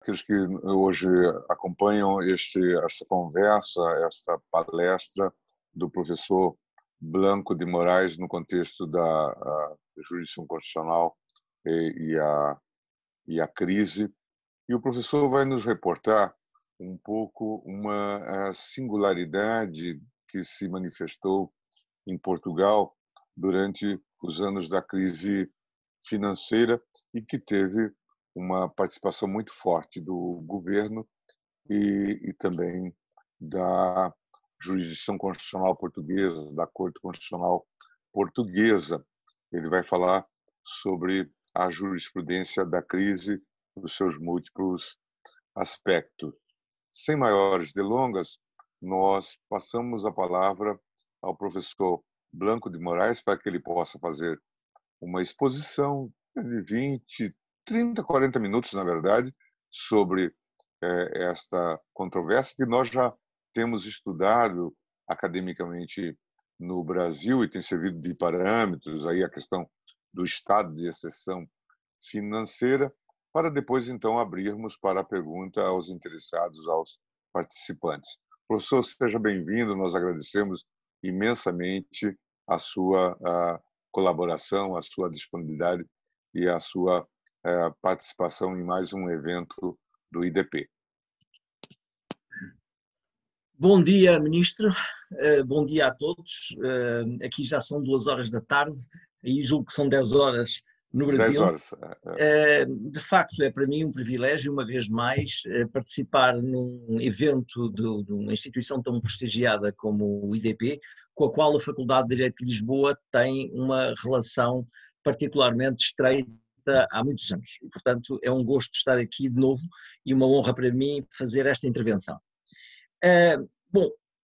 aqueles que hoje acompanham esta conversa, esta palestra do professor Blanco de Moraes no contexto da jurisdição constitucional e a crise. E o professor vai nos reportar um pouco uma singularidade que se manifestou em Portugal durante os anos da crise financeira e que teve uma participação muito forte do governo e também da jurisdição constitucional portuguesa, da Corte Constitucional Portuguesa. Ele vai falar sobre a jurisprudência da crise, os seus múltiplos aspectos. Sem maiores delongas, nós passamos a palavra ao professor Blanco de Moraes para que ele possa fazer uma exposição de 20, 30, 40 minutos, na verdade, sobre esta controvérsia que nós já temos estudado academicamente no Brasil e tem servido de parâmetros aí a questão do estado de exceção financeira, para depois, então, abrirmos para a pergunta aos interessados, aos participantes. Professor, seja bem-vindo, nós agradecemos imensamente a sua colaboração, a sua disponibilidade e a sua participação em mais um evento do IDP. Bom dia, Ministro. Bom dia a todos. Aqui já são 2 horas da tarde e julgo que são 10 horas no Brasil. 10 horas. De facto, é para mim um privilégio, uma vez mais, participar num evento de uma instituição tão prestigiada como o IDP, com a qual a Faculdade de Direito de Lisboa tem uma relação particularmente estreita há muitos anos. E, portanto, é um gosto estar aqui de novo e uma honra para mim fazer esta intervenção.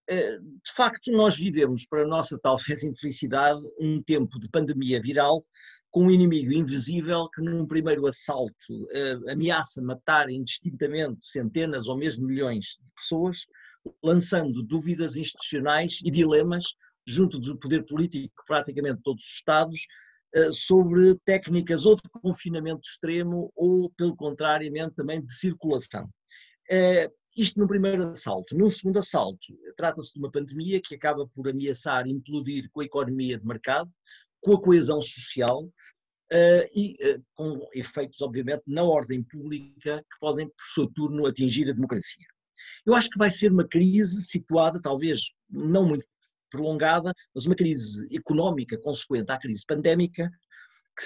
De facto, nós vivemos, para a nossa talvez infelicidade, um tempo de pandemia viral com um inimigo invisível que num primeiro assalto ameaça matar indistintamente centenas ou mesmo milhões de pessoas, lançando dúvidas institucionais e dilemas junto do poder político de praticamente todos os Estados sobre técnicas ou de confinamento extremo ou, pelo contrário, também de circulação. Isto no primeiro assalto. Num segundo assalto, trata-se de uma pandemia que acaba por ameaçar implodir com a economia de mercado, com a coesão social e com efeitos, obviamente, na ordem pública que podem, por seu turno, atingir a democracia. Eu acho que vai ser uma crise situada, talvez não muito prolongada, mas uma crise económica consequente à crise pandémica, que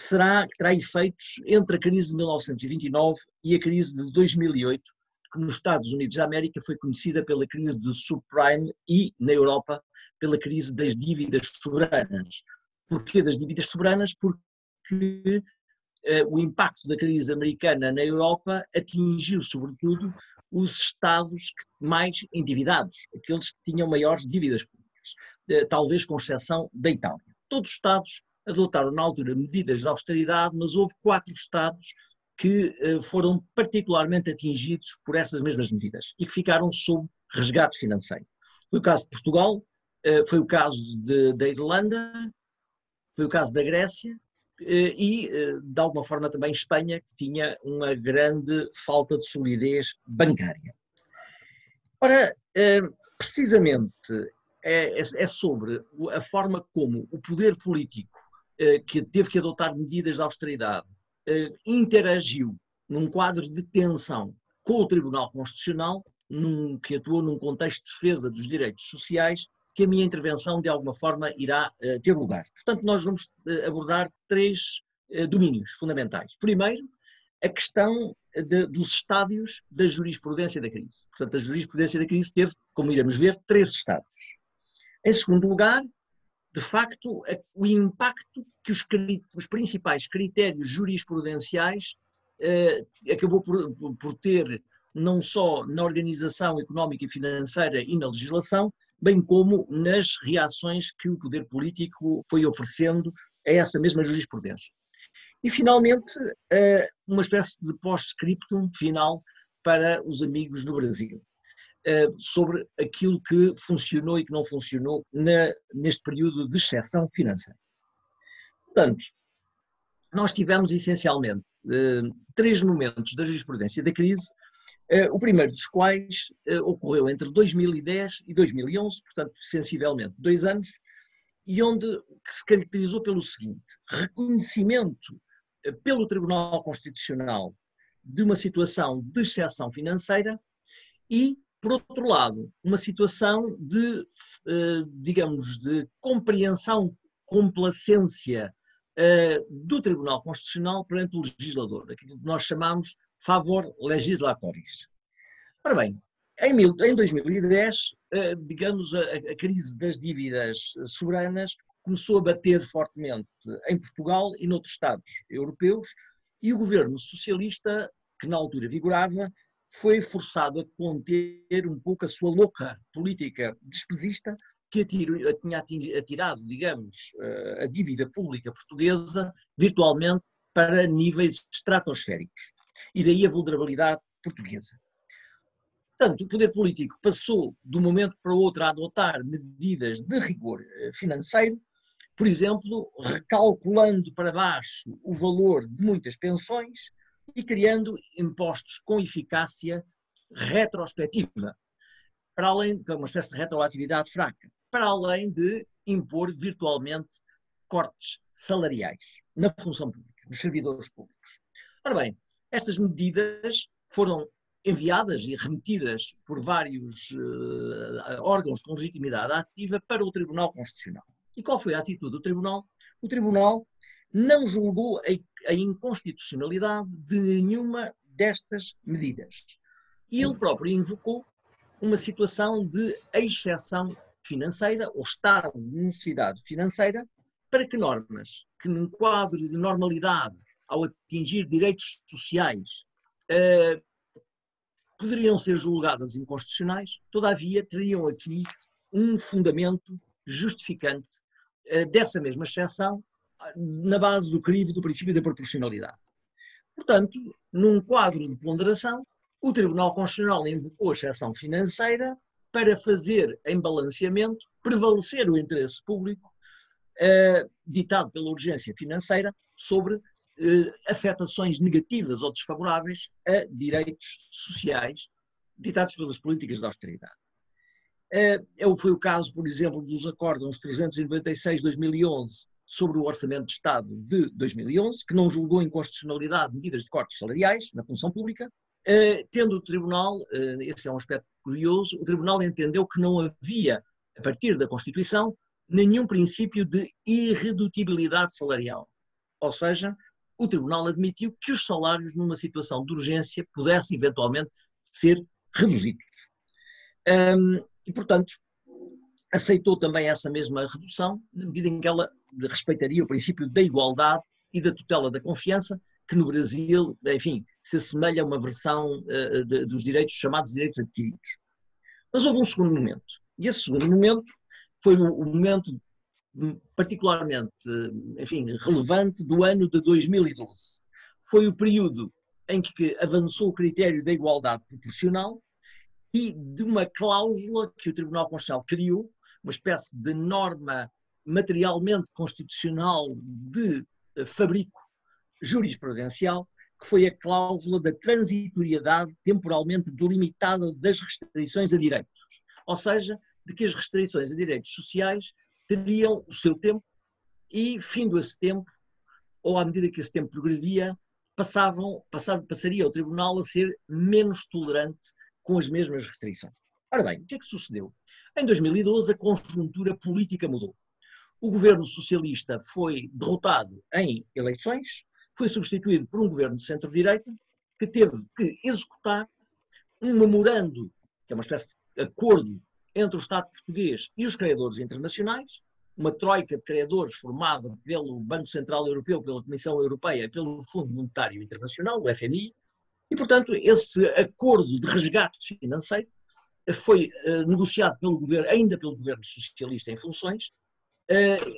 terá efeitos entre a crise de 1929 e a crise de 2008, que nos Estados Unidos da América foi conhecida pela crise do subprime e, na Europa, pela crise das dívidas soberanas. Porquê das dívidas soberanas? Porque o impacto da crise americana na Europa atingiu, sobretudo, os Estados mais endividados, aqueles que tinham maiores dívidas públicas, talvez com exceção da Itália. Todos os Estados adotaram, na altura, medidas de austeridade, mas houve 4 Estados que foram particularmente atingidos por essas mesmas medidas e que ficaram sob resgate financeiro. Foi o caso de Portugal, foi o caso da Irlanda, foi o caso da Grécia e, de alguma forma, também Espanha, que tinha uma grande falta de solidez bancária. Ora, precisamente é sobre a forma como o poder político, que teve que adotar medidas de austeridade, interagiu num quadro de tensão com o Tribunal Constitucional, que atuou num contexto de defesa dos direitos sociais, que a minha intervenção, de alguma forma, irá ter lugar. Portanto, nós vamos abordar 3 domínios fundamentais. Primeiro, a questão dos estádios da jurisprudência da crise. Portanto, a jurisprudência da crise teve, como iremos ver, 3 estádios. Em segundo lugar, de facto, o impacto que os principais critérios jurisprudenciais acabou por ter, não só na organização económica e financeira e na legislação, bem como nas reações que o poder político foi oferecendo a essa mesma jurisprudência. E, finalmente, uma espécie de post-scriptum final para os amigos do Brasil, sobre aquilo que funcionou e que não funcionou neste período de exceção financeira. Portanto, nós tivemos essencialmente 3 momentos da jurisprudência da crise O primeiro dos quais ocorreu entre 2010 e 2011, portanto, sensivelmente 2 anos, e que se caracterizou pelo seguinte: reconhecimento pelo Tribunal Constitucional de uma situação de exceção financeira e, por outro lado, uma situação de, digamos, de compreensão, complacência do Tribunal Constitucional perante o legislador, aquilo que nós chamamos favor legislatoris. Ora bem, em 2010, digamos, a crise das dívidas soberanas começou a bater fortemente em Portugal e noutros Estados europeus, e o governo socialista, que na altura vigorava, foi forçado a conter um pouco a sua louca política despesista, que tinha atirado, digamos, a dívida pública portuguesa virtualmente para níveis estratosféricos. E daí a vulnerabilidade portuguesa. Portanto, o poder político passou de um momento para o outro a adotar medidas de rigor financeiro, por exemplo, recalculando para baixo o valor de muitas pensões e criando impostos com eficácia retrospectiva, para além de uma espécie de retroatividade fraca, para além de impor virtualmente cortes salariais na função pública, nos servidores públicos. Ora bem, estas medidas foram enviadas e remetidas por vários órgãos com legitimidade ativa para o Tribunal Constitucional. E qual foi a atitude do Tribunal? O Tribunal não julgou a inconstitucionalidade de nenhuma destas medidas. E ele próprio invocou uma situação de exceção financeira ou estado de necessidade financeira para que normas que num quadro de normalidade ao atingir direitos sociais poderiam ser julgadas inconstitucionais, todavia teriam aqui um fundamento justificante dessa mesma exceção na base do crivo do princípio da proporcionalidade. Portanto, num quadro de ponderação, o Tribunal Constitucional invocou a exceção financeira para fazer em balanceamento prevalecer o interesse público ditado pela urgência financeira sobre afetações negativas ou desfavoráveis a direitos sociais ditados pelas políticas de austeridade. Foi o caso, por exemplo, dos acórdãos 396 de 2011 sobre o Orçamento de Estado de 2011, que não julgou inconstitucionalidade de medidas de cortes salariais na função pública, tendo o Tribunal, esse é um aspecto curioso, o Tribunal entendeu que não havia, a partir da Constituição, nenhum princípio de irredutibilidade salarial. Ou seja, o Tribunal admitiu que os salários, numa situação de urgência, pudessem eventualmente ser reduzidos. E, portanto, aceitou também essa mesma redução, na medida em que ela respeitaria o princípio da igualdade e da tutela da confiança, que no Brasil, enfim, se assemelha a uma versão dos direitos chamados direitos adquiridos. Mas houve um segundo momento. E esse segundo momento foi o momento particularmente, enfim, relevante do ano de 2012. Foi o período em que avançou o critério da igualdade proporcional e de uma cláusula que o Tribunal Constitucional criou, uma espécie de norma materialmente constitucional de fabrico jurisprudencial, que foi a cláusula da transitoriedade temporalmente delimitada das restrições a direitos. Ou seja, de que as restrições a direitos sociais teriam o seu tempo e, findo esse tempo, ou à medida que esse tempo progredia, passaria o Tribunal a ser menos tolerante com as mesmas restrições. Ora bem, o que é que sucedeu? Em 2012 a conjuntura política mudou. O governo socialista foi derrotado em eleições, foi substituído por um governo de centro-direita que teve que executar um memorando, que é uma espécie de acordo entre o Estado português e os credores internacionais, uma troika de credores formada pelo Banco Central Europeu, pela Comissão Europeia e pelo Fundo Monetário Internacional, o FMI, e, portanto, esse acordo de resgate financeiro foi negociado ainda pelo governo socialista em funções,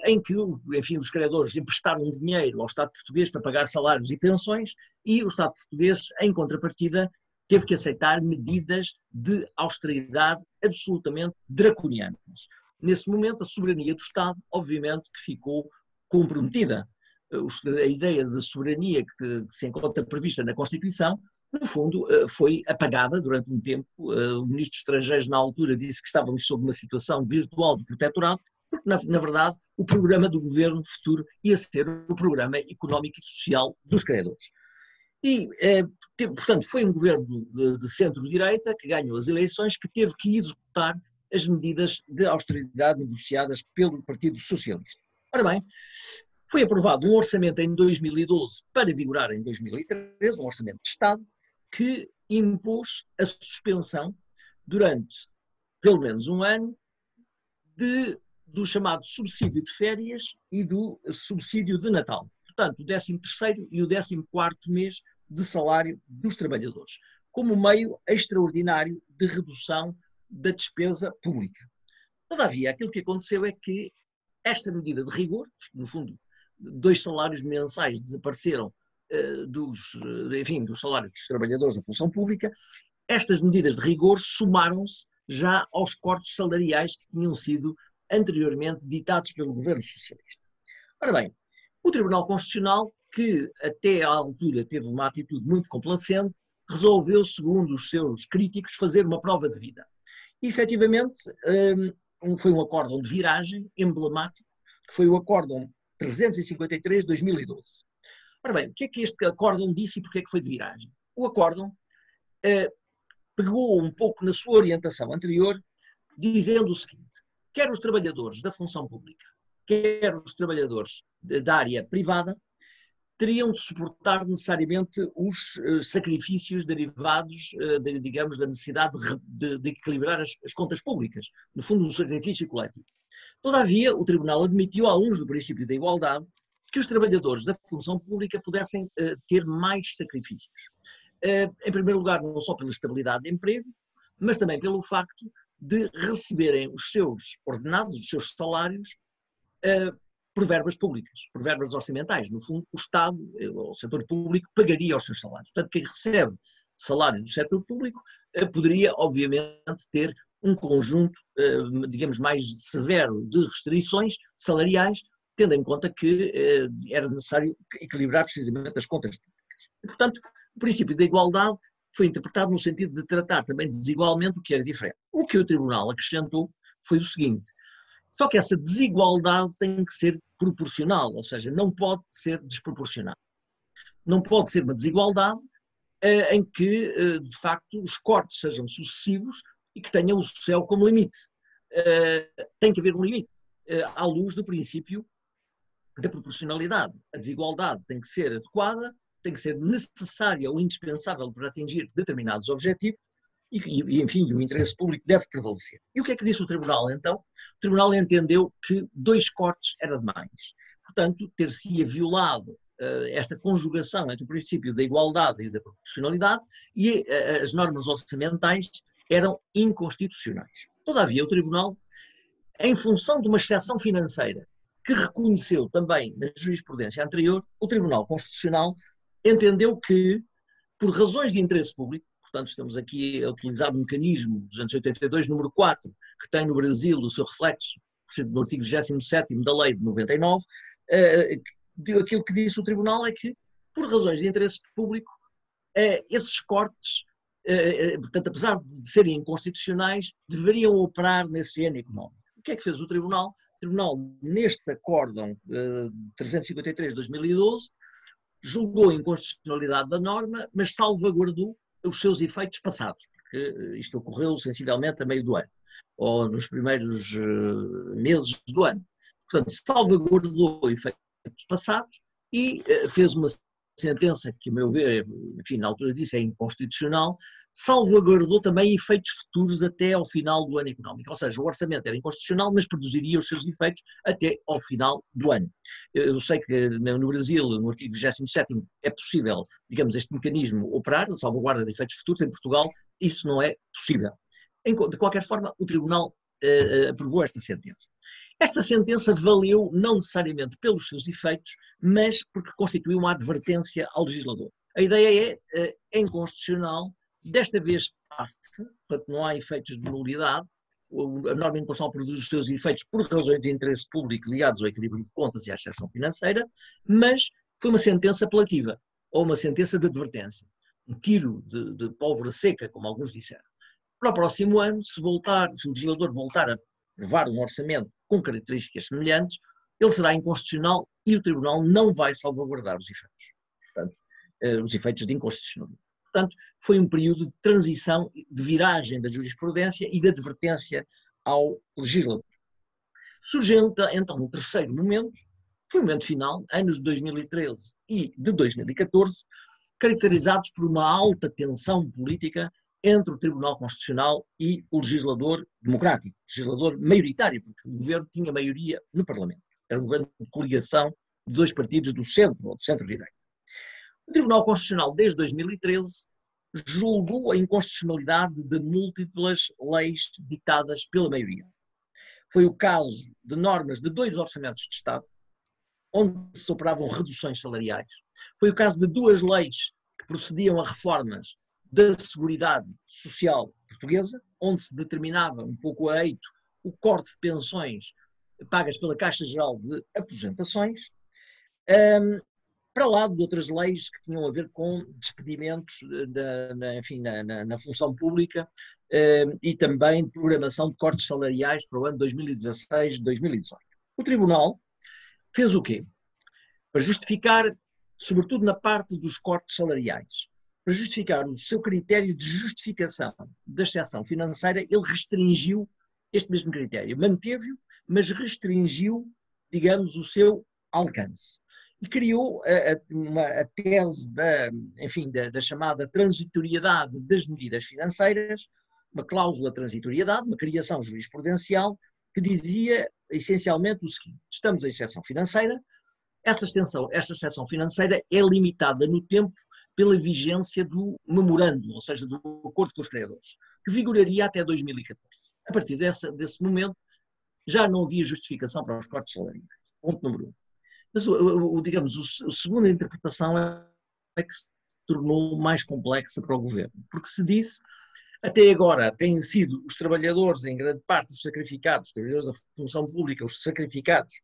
em que, enfim, os credores emprestaram dinheiro ao Estado português para pagar salários e pensões e o Estado português, em contrapartida, teve que aceitar medidas de austeridade absolutamente draconianas. Nesse momento, a soberania do Estado, obviamente, que ficou comprometida. A ideia de soberania que se encontra prevista na Constituição no fundo, foi apagada durante um tempo. O ministro dos Estrangeiros, na altura, disse que estávamos sob uma situação virtual de protetorado, porque, na verdade, o programa do governo futuro ia ser o programa económico e social dos credores. E, portanto, foi um governo de centro-direita que ganhou as eleições, que teve que executar as medidas de austeridade negociadas pelo Partido Socialista. Ora bem, foi aprovado um orçamento em 2012 para vigorar em 2013, um orçamento de Estado, que impôs a suspensão durante pelo menos um ano do chamado subsídio de férias e do subsídio de Natal. Portanto, o 13º e o 14º mês de salário dos trabalhadores, como meio extraordinário de redução da despesa pública. Todavia, aquilo que aconteceu é que esta medida de rigor, no fundo, 2 salários mensais desapareceram dos salários dos trabalhadores da função pública. Estas medidas de rigor somaram-se já aos cortes salariais que tinham sido anteriormente ditados pelo governo socialista. Ora bem, o Tribunal Constitucional, que até à altura teve uma atitude muito complacente, resolveu, segundo os seus críticos, fazer uma prova de vida. E, efetivamente, foi um acórdão de viragem emblemático, que foi o acórdão 353 de 2012. Ora bem, o que é que este acórdão disse e porque é que foi de viragem? O acórdão pegou um pouco na sua orientação anterior, dizendo o seguinte: quer os trabalhadores da função pública, quer os trabalhadores da área privada, teriam de suportar necessariamente os sacrifícios derivados, digamos, da necessidade de equilibrar as contas públicas, no fundo, um sacrifício coletivo. Todavia, o Tribunal admitiu, à luz do princípio da igualdade, que os trabalhadores da função pública pudessem ter mais sacrifícios. Em primeiro lugar, não só pela estabilidade de emprego, mas também pelo facto de receberem os seus ordenados, os seus salários, por verbas públicas, por verbas orçamentais. No fundo, o Estado, o setor público, pagaria os seus salários. Portanto, quem recebe salários do setor público poderia, obviamente, ter um conjunto, digamos, mais severo de restrições salariais, tendo em conta que era necessário equilibrar precisamente as contas públicas. E, portanto, o princípio da igualdade foi interpretado no sentido de tratar também desigualmente o que era diferente. O que o Tribunal acrescentou foi o seguinte: só que essa desigualdade tem que ser proporcional, ou seja, não pode ser desproporcional. Não pode ser uma desigualdade em que, de facto, os cortes sejam sucessivos e que tenham o céu como limite. Tem que haver um limite, à luz do princípio da proporcionalidade. A desigualdade tem que ser adequada, tem que ser necessária ou indispensável para atingir determinados objetivos e, enfim, o interesse público deve prevalecer. E o que é que disse o Tribunal, então? O Tribunal entendeu que 2 cortes era demais. Portanto, ter-se-ia violado esta conjugação entre o princípio da igualdade e da proporcionalidade e as normas orçamentais eram inconstitucionais. Todavia, o Tribunal, em função de uma exceção financeira que reconheceu também na jurisprudência anterior, o Tribunal Constitucional entendeu que, por razões de interesse público, portanto estamos aqui a utilizar o mecanismo 282, número 4, que tem no Brasil o seu reflexo no artigo 27º da lei de 99, aquilo que disse o Tribunal é que, por razões de interesse público, esses cortes, portanto, apesar de serem inconstitucionais, deveriam operar nesse âmbito económico. O que é que fez o Tribunal? O Tribunal, neste acórdão 353 de 2012, julgou a inconstitucionalidade da norma, mas salvaguardou os seus efeitos passados, porque isto ocorreu sensivelmente a meio do ano, ou nos primeiros meses do ano. Portanto, salvaguardou efeitos passados e fez uma sentença que, a meu ver, enfim, na altura disso é inconstitucional, salvaguardou também efeitos futuros até ao final do ano económico. Ou seja, o orçamento era inconstitucional, mas produziria os seus efeitos até ao final do ano. Eu sei que no Brasil, no artigo 27º, é possível, digamos, este mecanismo operar, a salvaguarda de efeitos futuros. Em Portugal, isso não é possível. De qualquer forma, o Tribunal aprovou esta sentença. Esta sentença valeu não necessariamente pelos seus efeitos, mas porque constituiu uma advertência ao legislador. A ideia é inconstitucional, desta vez passa, portanto não há efeitos de nulidade, a norma inconstitucional produz os seus efeitos por razões de interesse público ligados ao equilíbrio de contas e à exceção financeira, mas foi uma sentença apelativa, ou uma sentença de advertência. tiro de pólvora seca, como alguns disseram. Para o próximo ano, se o legislador voltar a aprovar um orçamento com características semelhantes, ele será inconstitucional e o Tribunal não vai salvaguardar os efeitos. Portanto, os efeitos de inconstitucionalidade. Portanto, foi um período de transição, de viragem da jurisprudência e de advertência ao legislador. Surgiu então um terceiro momento, foi o momento final, anos de 2013 e de 2014, caracterizados por uma alta tensão política entre o Tribunal Constitucional e o legislador democrático, o legislador maioritário, porque o governo tinha maioria no Parlamento. Era um governo de coligação de dois partidos do centro ou do centro-direita. O Tribunal Constitucional, desde 2013, julgou a inconstitucionalidade de múltiplas leis ditadas pela maioria. Foi o caso de normas de 2 orçamentos de Estado, onde se operavam reduções salariais. Foi o caso de 2 leis que procediam a reformas da Seguridade Social Portuguesa, onde se determinava um pouco a eito o corte de pensões pagas pela Caixa Geral de Aposentações, para lá de outras leis que tinham a ver com despedimentos na função pública e também programação de cortes salariais para o ano 2016-2018. O Tribunal fez o quê? Para justificar, sobretudo na parte dos cortes salariais, para justificar o seu critério de justificação da exceção financeira, ele restringiu este mesmo critério, manteve-o, mas restringiu, digamos, o seu alcance. E criou a tese da chamada transitoriedade das medidas financeiras, uma cláusula de transitoriedade, uma criação jurisprudencial, que dizia essencialmente o seguinte: estamos em exceção financeira, essa exceção financeira é limitada no tempo pela vigência do memorando, ou seja, do acordo com os credores, que vigoraria até 2014. A partir desse momento, já não havia justificação para os cortes salariais. Ponto número 1. Mas, digamos, a segunda interpretação é que se tornou mais complexa para o governo, porque se disse, até agora têm sido os trabalhadores, em grande parte, os sacrificados, os trabalhadores da função pública, os sacrificados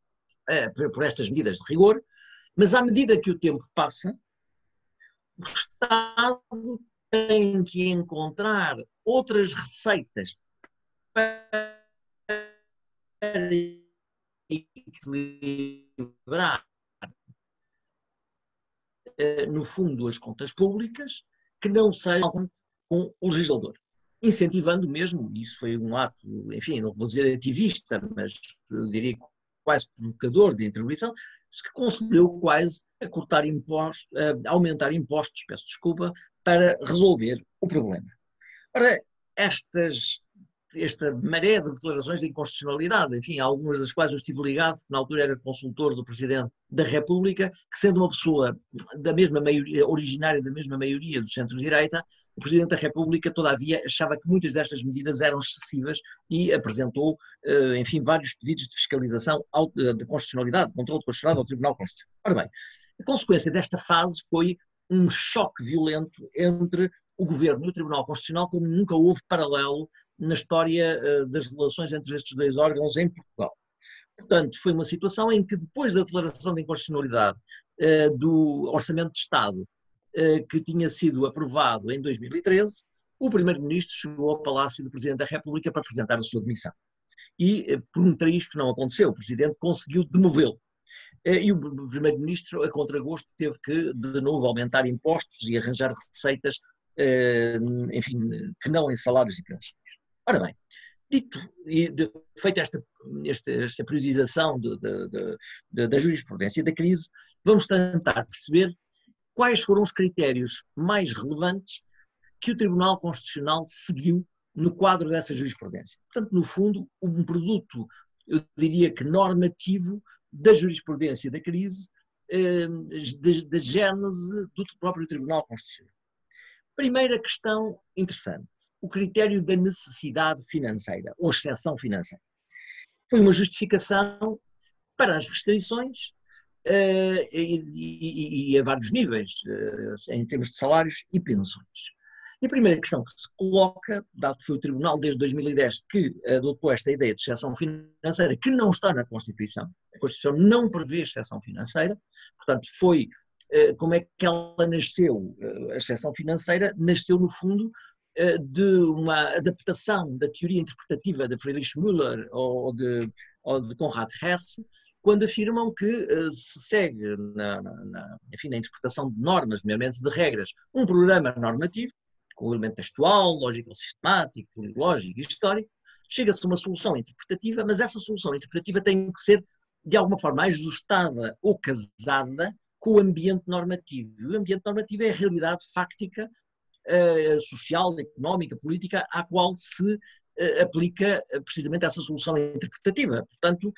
por estas medidas de rigor, mas à medida que o tempo passa, o Estado tem que encontrar outras receitas para equilibrar, no fundo, as contas públicas, que não sejam com o legislador. Incentivando mesmo, isso foi um ato, enfim, não vou dizer ativista, mas eu diria quase provocador de intervenção, que concedeu quase a cortar impostos, a aumentar impostos, peço desculpa, para resolver o problema. Ora, esta maré de declarações de inconstitucionalidade, enfim, algumas das quais eu estive ligado, na altura era consultor do Presidente da República, que sendo uma pessoa da mesma maioria, originária da mesma maioria do centro-direita, o Presidente da República, todavia, achava que muitas destas medidas eram excessivas e apresentou, enfim, vários pedidos de fiscalização de constitucionalidade, de controle constitucional ao Tribunal Constitucional. Ora bem, a consequência desta fase foi um choque violento entre o Governo e o Tribunal Constitucional, como nunca houve paralelo na história das relações entre estes 2 órgãos em Portugal. Portanto, foi uma situação em que, depois da declaração de inconstitucionalidade do Orçamento de Estado, que tinha sido aprovado em 2013, o Primeiro-Ministro chegou ao Palácio do Presidente da República para apresentar a sua demissão. E, por um triz que não aconteceu, o Presidente conseguiu demovê-lo. E o Primeiro-Ministro, a contragosto, teve que, de novo, aumentar impostos e arranjar receitas, enfim, que não em salários e pensões. Ora bem, dito e feita esta periodização da jurisprudência da crise, vamos tentar perceber quais foram os critérios mais relevantes que o Tribunal Constitucional seguiu no quadro dessa jurisprudência. Portanto, no fundo, um produto, eu diria que normativo, da jurisprudência da crise, da gênese do próprio Tribunal Constitucional. Primeira questão interessante, o critério da necessidade financeira, ou exceção financeira. Foi uma justificação para as restrições e a vários níveis, em termos de salários e pensões. E a primeira questão que se coloca, dado que foi o Tribunal desde 2010 que adotou esta ideia de exceção financeira, que não está na Constituição, a Constituição não prevê exceção financeira, portanto foi Como é que ela nasceu? A exceção financeira nasceu, no fundo, de uma adaptação da teoria interpretativa de Friedrich Müller ou de Konrad Hess, quando afirmam que se segue enfim, na interpretação de normas, nomeadamente de regras, um programa normativo, com elemento textual, lógico-sistemático, lógico e histórico, chega-se a uma solução interpretativa, mas essa solução interpretativa tem que ser, de alguma forma, ajustada ou casada com o ambiente normativo. E o ambiente normativo é a realidade fáctica, social, económica, política, à qual se aplica precisamente essa solução interpretativa. Portanto,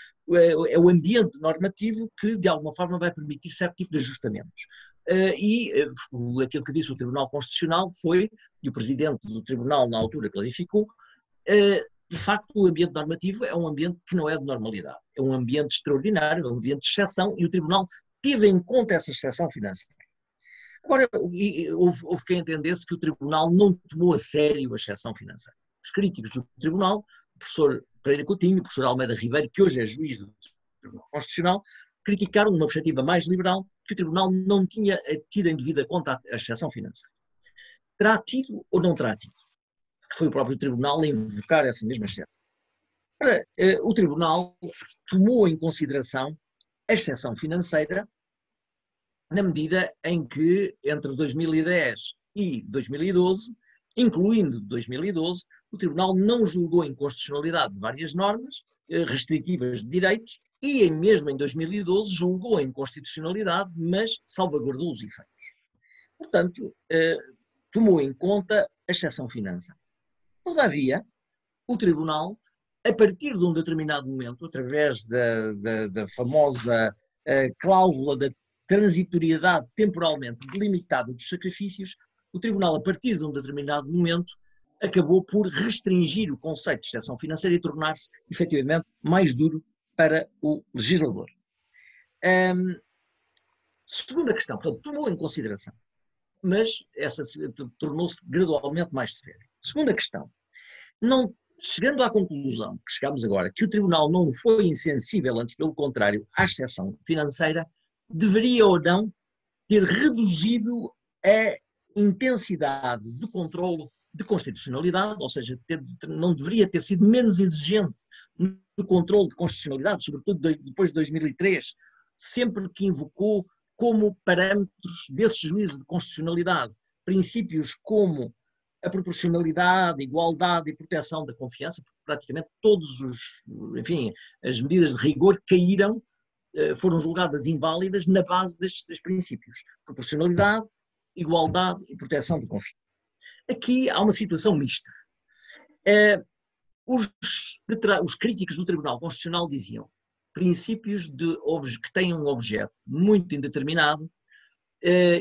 é o ambiente normativo que, de alguma forma, vai permitir certo tipo de ajustamentos. Aquilo que disse o Tribunal Constitucional foi, e o Presidente do Tribunal na altura clarificou, de facto o ambiente normativo é um ambiente que não é de normalidade, é um ambiente extraordinário, é um ambiente de exceção, e o Tribunal teve em conta essa exceção financeira. Agora, houve quem entendesse que o Tribunal não tomou a sério a exceção financeira. Os críticos do Tribunal, o professor Pereira Coutinho, o professor Almeida Ribeiro, que hoje é juiz do Tribunal Constitucional, criticaram, numa perspectiva mais liberal, que o Tribunal não tinha tido em devida conta a exceção financeira. Terá tido ou não terá tido? Que foi o próprio Tribunal a invocar essa mesma exceção. O Tribunal tomou em consideração a exceção financeira na medida em que, entre 2010 e 2012, incluindo 2012, o Tribunal não julgou a inconstitucionalidade de várias normas restritivas de direitos e, mesmo em 2012, julgou a inconstitucionalidade, mas salvaguardou os efeitos. Portanto, tomou em conta a exceção financeira. Todavia, o Tribunal, a partir de um determinado momento, através da famosa cláusula da transitoriedade temporalmente delimitada dos sacrifícios, o Tribunal, a partir de um determinado momento, acabou por restringir o conceito de exceção financeira e tornar-se, efetivamente, mais duro para o legislador. Segunda questão, portanto, tomou em consideração, mas essa tornou-se gradualmente mais severa. Segunda questão, chegando à conclusão que chegamos agora, que o Tribunal não foi insensível, antes pelo contrário, à exceção financeira, deveria ou não ter reduzido a intensidade do controle de constitucionalidade, ou seja, não deveria ter sido menos exigente no controle de constitucionalidade, sobretudo depois de 2003, sempre que invocou como parâmetros desse juízo de constitucionalidade princípios como a proporcionalidade, igualdade e proteção da confiança, porque praticamente as medidas de rigor caíram, foram julgadas inválidas na base destes três princípios: proporcionalidade, igualdade e proteção da confiança. Aqui há uma situação mista. Os críticos do Tribunal Constitucional diziam princípios que têm um objeto muito indeterminado,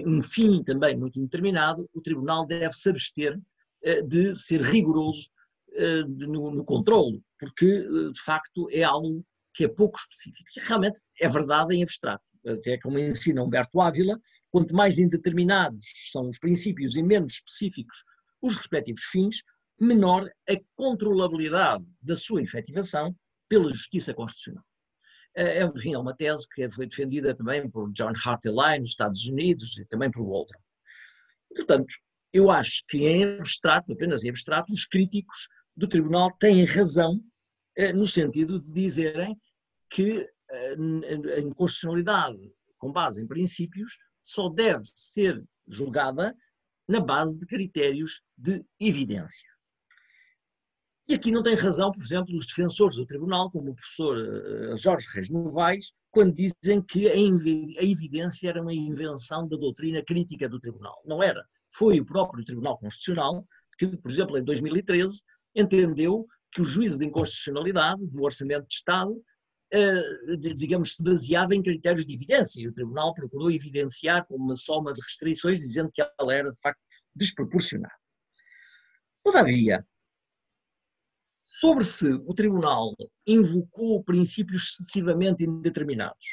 um fim também muito indeterminado, o Tribunal deve se abster de ser rigoroso no controle, porque de facto é algo que é pouco específico. E realmente é verdade em abstrato. Até como ensina Humberto Ávila, quanto mais indeterminados são os princípios e menos específicos os respectivos fins, menor a controlabilidade da sua efetivação pela Justiça Constitucional. Enfim, é uma tese que foi defendida também por John Hart Ely nos Estados Unidos e também por Waldron. Portanto, eu acho que em abstrato, apenas em abstrato, os críticos do Tribunal têm razão no sentido de dizerem que a inconstitucionalidade com base em princípios só deve ser julgada na base de critérios de evidência. E aqui não tem razão, por exemplo, os defensores do Tribunal, como o professor Jorge Reis Novaes, quando dizem que a evidência era uma invenção da doutrina crítica do Tribunal. Não era. Foi o próprio Tribunal Constitucional que, por exemplo, em 2013, entendeu que o juízo de inconstitucionalidade do Orçamento de Estado, digamos, se baseava em critérios de evidência, e o Tribunal procurou evidenciar como uma soma de restrições, dizendo que ela era, de facto, desproporcionada. Todavia, sobre se o Tribunal invocou princípios excessivamente indeterminados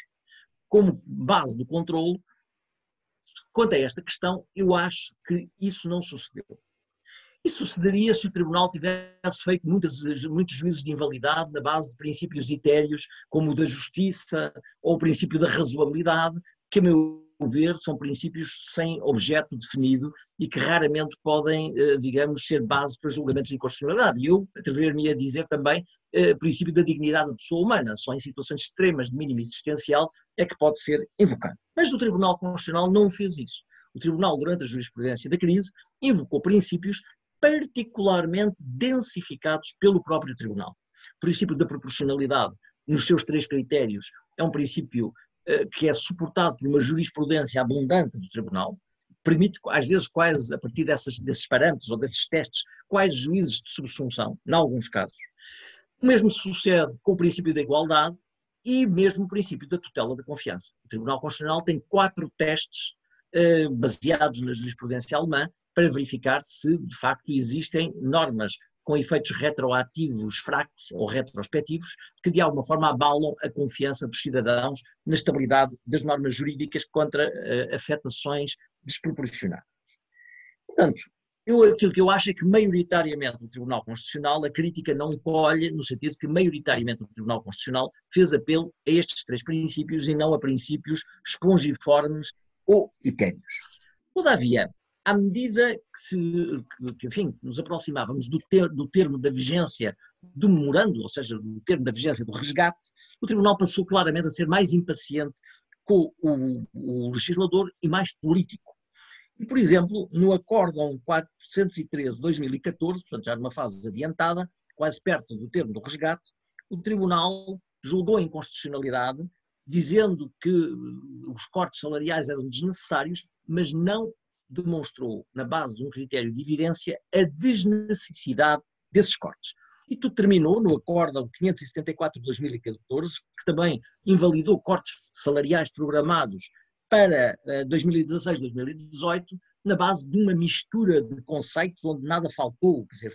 como base do controle, quanto a esta questão, eu acho que isso não sucedeu. Isso sucederia se o Tribunal tivesse feito muitos juízos de invalidade na base de princípios etéreos, como o da justiça ou o princípio da razoabilidade, que, a meu ver, são princípios sem objeto definido e que raramente podem, digamos, ser base para julgamentos de inconstitucionalidade. E eu atrever-me a dizer também o princípio da dignidade da pessoa humana. Só em situações extremas de mínimo existencial é que pode ser invocado. Mas o Tribunal Constitucional não fez isso. O Tribunal, durante a jurisprudência da crise, invocou princípios particularmente densificados pelo próprio Tribunal. O princípio da proporcionalidade, nos seus 3 critérios, é um princípio que é suportado por uma jurisprudência abundante do Tribunal, permite, às vezes, quase, a partir desses parâmetros ou desses testes, quais juízes de subsunção, em alguns casos. O mesmo sucede com o princípio da igualdade e mesmo o princípio da tutela da confiança. O Tribunal Constitucional tem 4 testes baseados na jurisprudência alemã para verificar se, de facto, existem normas com efeitos retroativos fracos ou retrospectivos que, de alguma forma, abalam a confiança dos cidadãos na estabilidade das normas jurídicas contra afetações desproporcionadas. Portanto, aquilo que eu acho é que, maioritariamente, o Tribunal Constitucional, a crítica não colhe, no sentido que, maioritariamente, o Tribunal Constitucional fez apelo a estes 3 princípios e não a princípios espongiformes ou etéreos. Todavia, à medida que enfim, nos aproximávamos do termo da vigência do memorando, ou seja, do termo da vigência do resgate, o Tribunal passou claramente a ser mais impaciente com o legislador e mais político. E, por exemplo, no Acórdão 413 de 2014, portanto já numa fase adiantada, quase perto do termo do resgate, o Tribunal julgou a inconstitucionalidade, dizendo que os cortes salariais eram desnecessários, mas não demonstrou, na base de um critério de evidência, a desnecessidade desses cortes. E tudo terminou no Acórdão 574 de 2014, que também invalidou cortes salariais programados para 2016-2018, na base de uma mistura de conceitos onde nada faltou, quer dizer,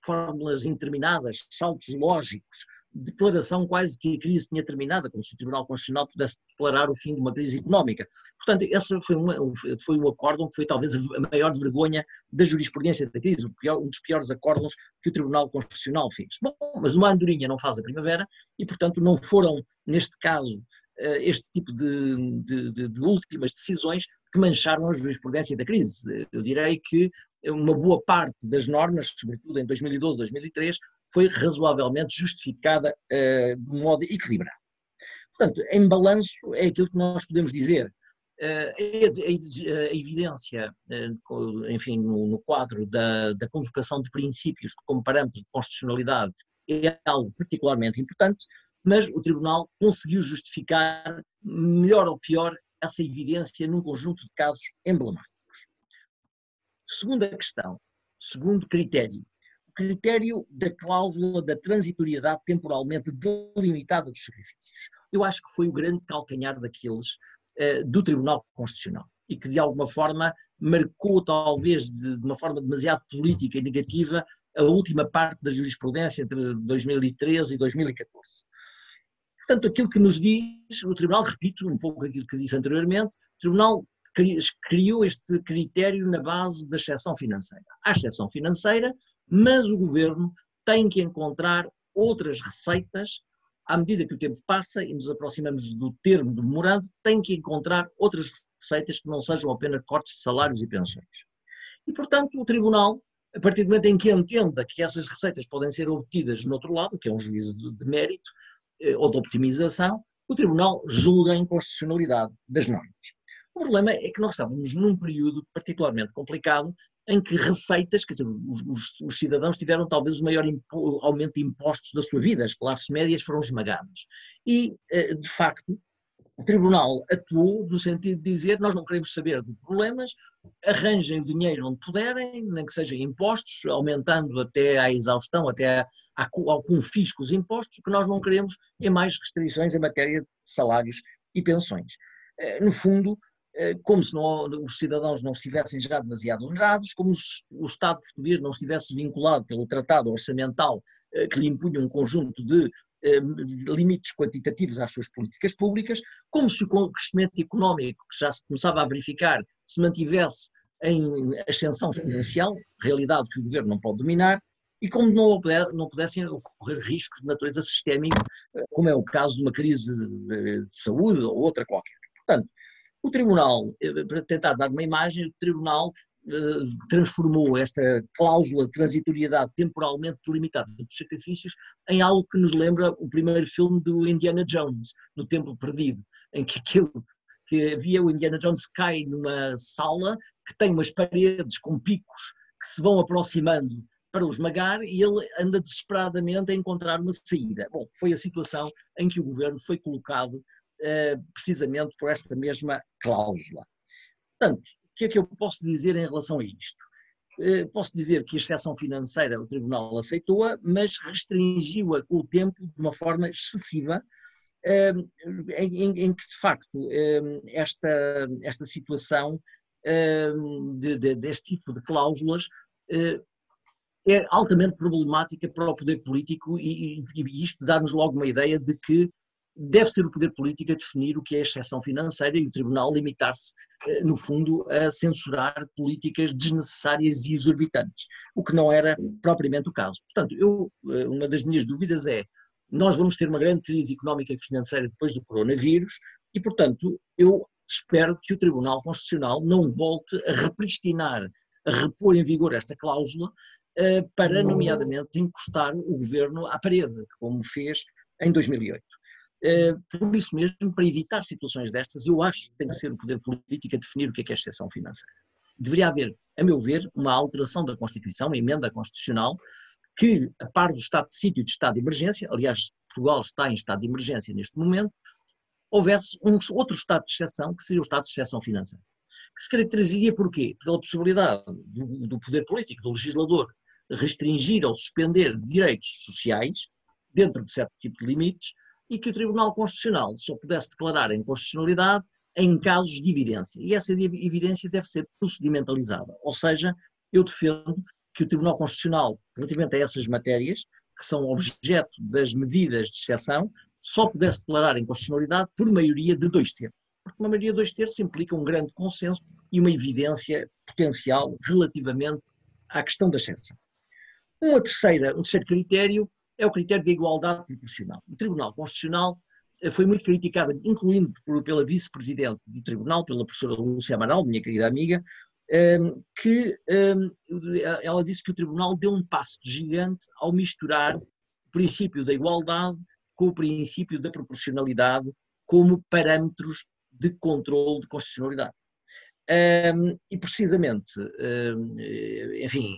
fórmulas interminadas, saltos lógicos, declaração quase que a crise tinha terminado, como se o Tribunal Constitucional pudesse declarar o fim de uma crise económica. Portanto, esse foi um acórdão que foi talvez a maior vergonha da jurisprudência da crise, um dos piores acórdãos que o Tribunal Constitucional fez. Bom, mas uma andorinha não faz a primavera e, portanto, não foram, neste caso, este tipo de últimas decisões que mancharam a jurisprudência da crise. Eu direi que uma boa parte das normas, sobretudo em 2012, 2003, foi razoavelmente justificada de modo equilibrado. Portanto, em balanço, é aquilo que nós podemos dizer. A evidência, enfim, no quadro da convocação de princípios como parâmetros de constitucionalidade é algo particularmente importante, mas o Tribunal conseguiu justificar, melhor ou pior, essa evidência num conjunto de casos emblemáticos. Segunda questão, segundo critério, o critério da cláusula da transitoriedade temporalmente delimitada dos sacrifícios. Eu acho que foi o grande calcanhar daqueles do Tribunal Constitucional e que de alguma forma marcou talvez de uma forma demasiado política e negativa a última parte da jurisprudência entre 2013 e 2014. Portanto, aquilo que nos diz o Tribunal, repito um pouco aquilo que disse anteriormente, o Tribunal criou este critério na base da exceção financeira. Há exceção financeira, mas o Governo tem que encontrar outras receitas, à medida que o tempo passa e nos aproximamos do termo do memorando, tem que encontrar outras receitas que não sejam apenas cortes de salários e pensões. E, portanto, o Tribunal, a partir do momento em que entenda que essas receitas podem ser obtidas no outro lado, que é um juízo de mérito ou de optimização, o Tribunal julga a inconstitucionalidade das normas. O problema é que nós estávamos num período particularmente complicado em que receitas, quer dizer, os cidadãos tiveram talvez o maior aumento de impostos da sua vida, as classes médias foram esmagadas. E, de facto, o Tribunal atuou no sentido de dizer nós não queremos saber de problemas, arranjem o dinheiro onde puderem, nem que sejam impostos, aumentando até à exaustão, até ao confisco dos impostos, o que nós não queremos é mais restrições em matéria de salários e pensões. No fundo, como se os cidadãos não estivessem já demasiado onerados, como se o Estado português não estivesse vinculado pelo tratado orçamental que lhe impunha um conjunto de limites quantitativos às suas políticas públicas, como se o crescimento económico que já se começava a verificar se mantivesse em ascensão exponencial, realidade que o Governo não pode dominar, e como não pudessem ocorrer riscos de natureza sistémica, como é o caso de uma crise de saúde ou outra qualquer. Portanto, O Tribunal, para tentar dar uma imagem, o Tribunal transformou esta cláusula de transitoriedade temporalmente delimitada dos sacrifícios em algo que nos lembra o primeiro filme do Indiana Jones, no Templo Perdido, em que havia o Indiana Jones cai numa sala que tem umas paredes com picos que se vão aproximando para o esmagar e ele anda desesperadamente a encontrar uma saída. Bom, foi a situação em que o governo foi colocado precisamente por esta mesma cláusula. Portanto, o que é que eu posso dizer em relação a isto? Posso dizer que a exceção financeira o Tribunal aceitou-a, mas restringiu-a com o tempo de uma forma excessiva, em que, de facto, esta situação deste tipo de cláusulas é altamente problemática para o poder político e isto dá-nos logo uma ideia de que deve ser o poder político a definir o que é a exceção financeira e o Tribunal limitar-se, no fundo, a censurar políticas desnecessárias e exorbitantes, o que não era propriamente o caso. Portanto, uma das minhas dúvidas é, nós vamos ter uma grande crise económica e financeira depois do coronavírus e, portanto, eu espero que o Tribunal Constitucional não volte a repristinar, a repor em vigor esta cláusula para, nomeadamente, encostar o governo à parede, como fez em 2008. Por isso mesmo, para evitar situações destas, eu acho que tem que ser o poder político a definir o que é exceção financeira. Deveria haver, a meu ver, uma alteração da Constituição, uma emenda constitucional, que, a par do estado de sítio e do estado de emergência, aliás, Portugal está em estado de emergência neste momento, houvesse outro estado de exceção, que seria o estado de exceção financeira. Que se caracterizaria por quê? Pela possibilidade do poder político, do legislador, restringir ou suspender direitos sociais, dentro de certo tipo de limites, e que o Tribunal Constitucional só pudesse declarar a inconstitucionalidade em casos de evidência. E essa evidência deve ser procedimentalizada. Ou seja, eu defendo que o Tribunal Constitucional, relativamente a essas matérias, que são objeto das medidas de exceção, só pudesse declarar a inconstitucionalidade por maioria de 2/3. Porque uma maioria de 2/3 implica um grande consenso e uma evidência potencial relativamente à questão da exceção. Um terceiro critério é o critério de igualdade proporcional. O Tribunal Constitucional foi muito criticado, incluindo pela vice-presidente do Tribunal, pela professora Lúcia Amaral, minha querida amiga, que ela disse que o Tribunal deu um passo gigante ao misturar o princípio da igualdade com o princípio da proporcionalidade como parâmetros de controle de constitucionalidade. E precisamente, enfim,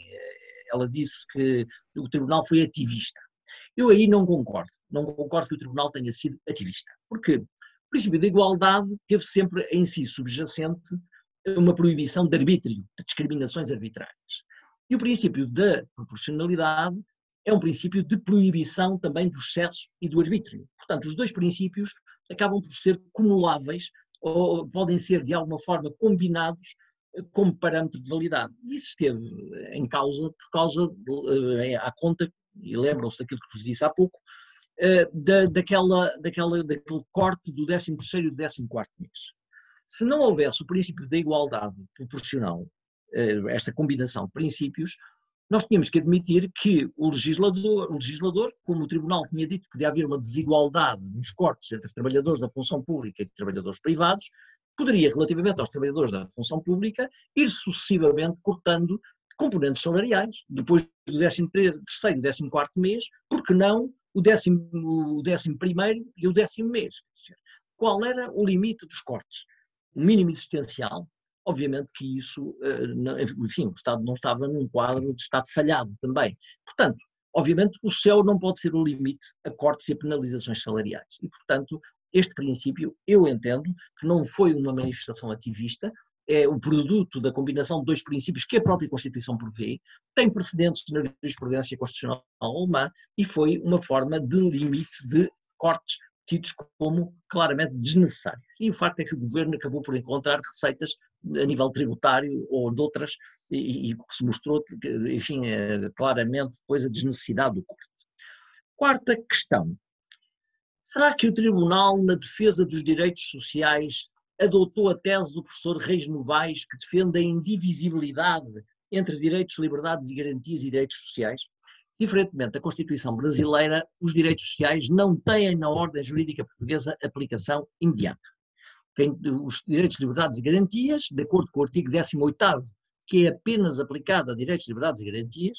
ela disse que o Tribunal foi ativista. Eu aí não concordo que o Tribunal tenha sido ativista, porque o princípio da igualdade teve sempre em si subjacente uma proibição de arbítrio, de discriminações arbitrárias. E o princípio da proporcionalidade é um princípio de proibição também do excesso e do arbítrio. Portanto, os dois princípios acabam por ser cumuláveis ou podem ser de alguma forma combinados como parâmetro de validade. Isso esteve em causa por causa, à conta, e lembram-se daquilo que vos disse há pouco, daquele corte do 13º e do 14º mês. Se não houvesse o princípio da igualdade proporcional, esta combinação de princípios, nós tínhamos que admitir que o legislador, como o Tribunal tinha dito que devia haver uma desigualdade nos cortes entre trabalhadores da função pública e trabalhadores privados, poderia, relativamente aos trabalhadores da função pública, ir sucessivamente cortando componentes salariais, depois do 13º e 14º mês, porque não o 11º e o 10º mês. Qual era o limite dos cortes? O mínimo existencial? Obviamente que isso, enfim, o Estado não estava num quadro de Estado falhado também. Portanto, obviamente o céu não pode ser o limite a cortes e a penalizações salariais. E, portanto, este princípio, eu entendo que não foi uma manifestação ativista, é o produto da combinação de dois princípios que a própria Constituição prevê, tem precedentes na jurisprudência constitucional alemã e foi uma forma de limite de cortes tidos como claramente desnecessários. E o facto é que o governo acabou por encontrar receitas a nível tributário ou de outras e que se mostrou, enfim, claramente depois a desnecessidade do corte. Quarta questão. Será que o Tribunal, na defesa dos direitos sociais, adotou a tese do professor Reis Novaes que defende a indivisibilidade entre direitos, liberdades e garantias e direitos sociais? Diferentemente da Constituição brasileira, os direitos sociais não têm na ordem jurídica portuguesa aplicação imediata. os direitos, liberdades e garantias, de acordo com o artigo 18º, que é apenas aplicado a direitos, liberdades e garantias,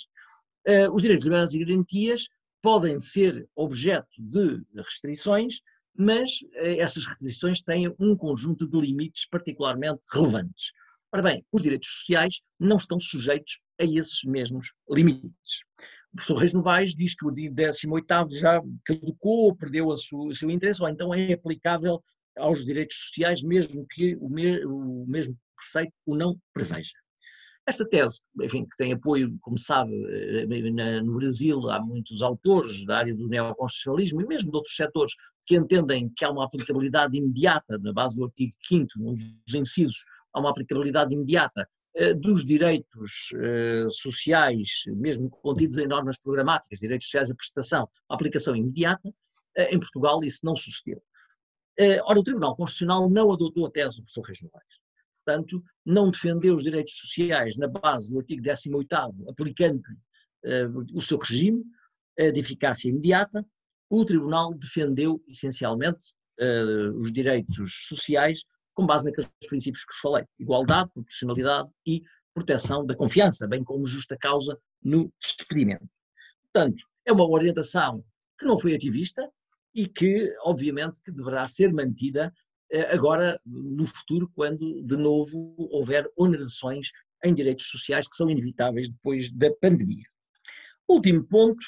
os direitos, liberdades e garantias podem ser objeto de restrições, mas essas restrições têm um conjunto de limites particularmente relevantes. Ora bem, os direitos sociais não estão sujeitos a esses mesmos limites. O professor Reis Novaes diz que o 18º já caducou, perdeu o seu interesse, ou então é aplicável aos direitos sociais, mesmo que o mesmo preceito o não preveja. Esta tese, enfim, que tem apoio, como sabe, no Brasil há muitos autores da área do neoconstitucionalismo e mesmo de outros setores que entendem que há uma aplicabilidade imediata, na base do artigo 5º, um dos incisos, há uma aplicabilidade imediata dos direitos sociais, mesmo contidos em normas programáticas, direitos sociais de prestação, a aplicação imediata. Em Portugal isso não sucedeu. Ora, o Tribunal Constitucional não adotou a tese do professor Reis Novaes. Portanto, não defendeu os direitos sociais na base do artigo 18º, aplicando o seu regime de eficácia imediata. O Tribunal defendeu, essencialmente, os direitos sociais com base naqueles princípios que falei: igualdade, proporcionalidade e proteção da confiança, bem como justa causa no despedimento. Portanto, é uma orientação que não foi ativista e que, obviamente, que deverá ser mantida agora no futuro, quando de novo houver onerações em direitos sociais que são inevitáveis depois da pandemia. O último ponto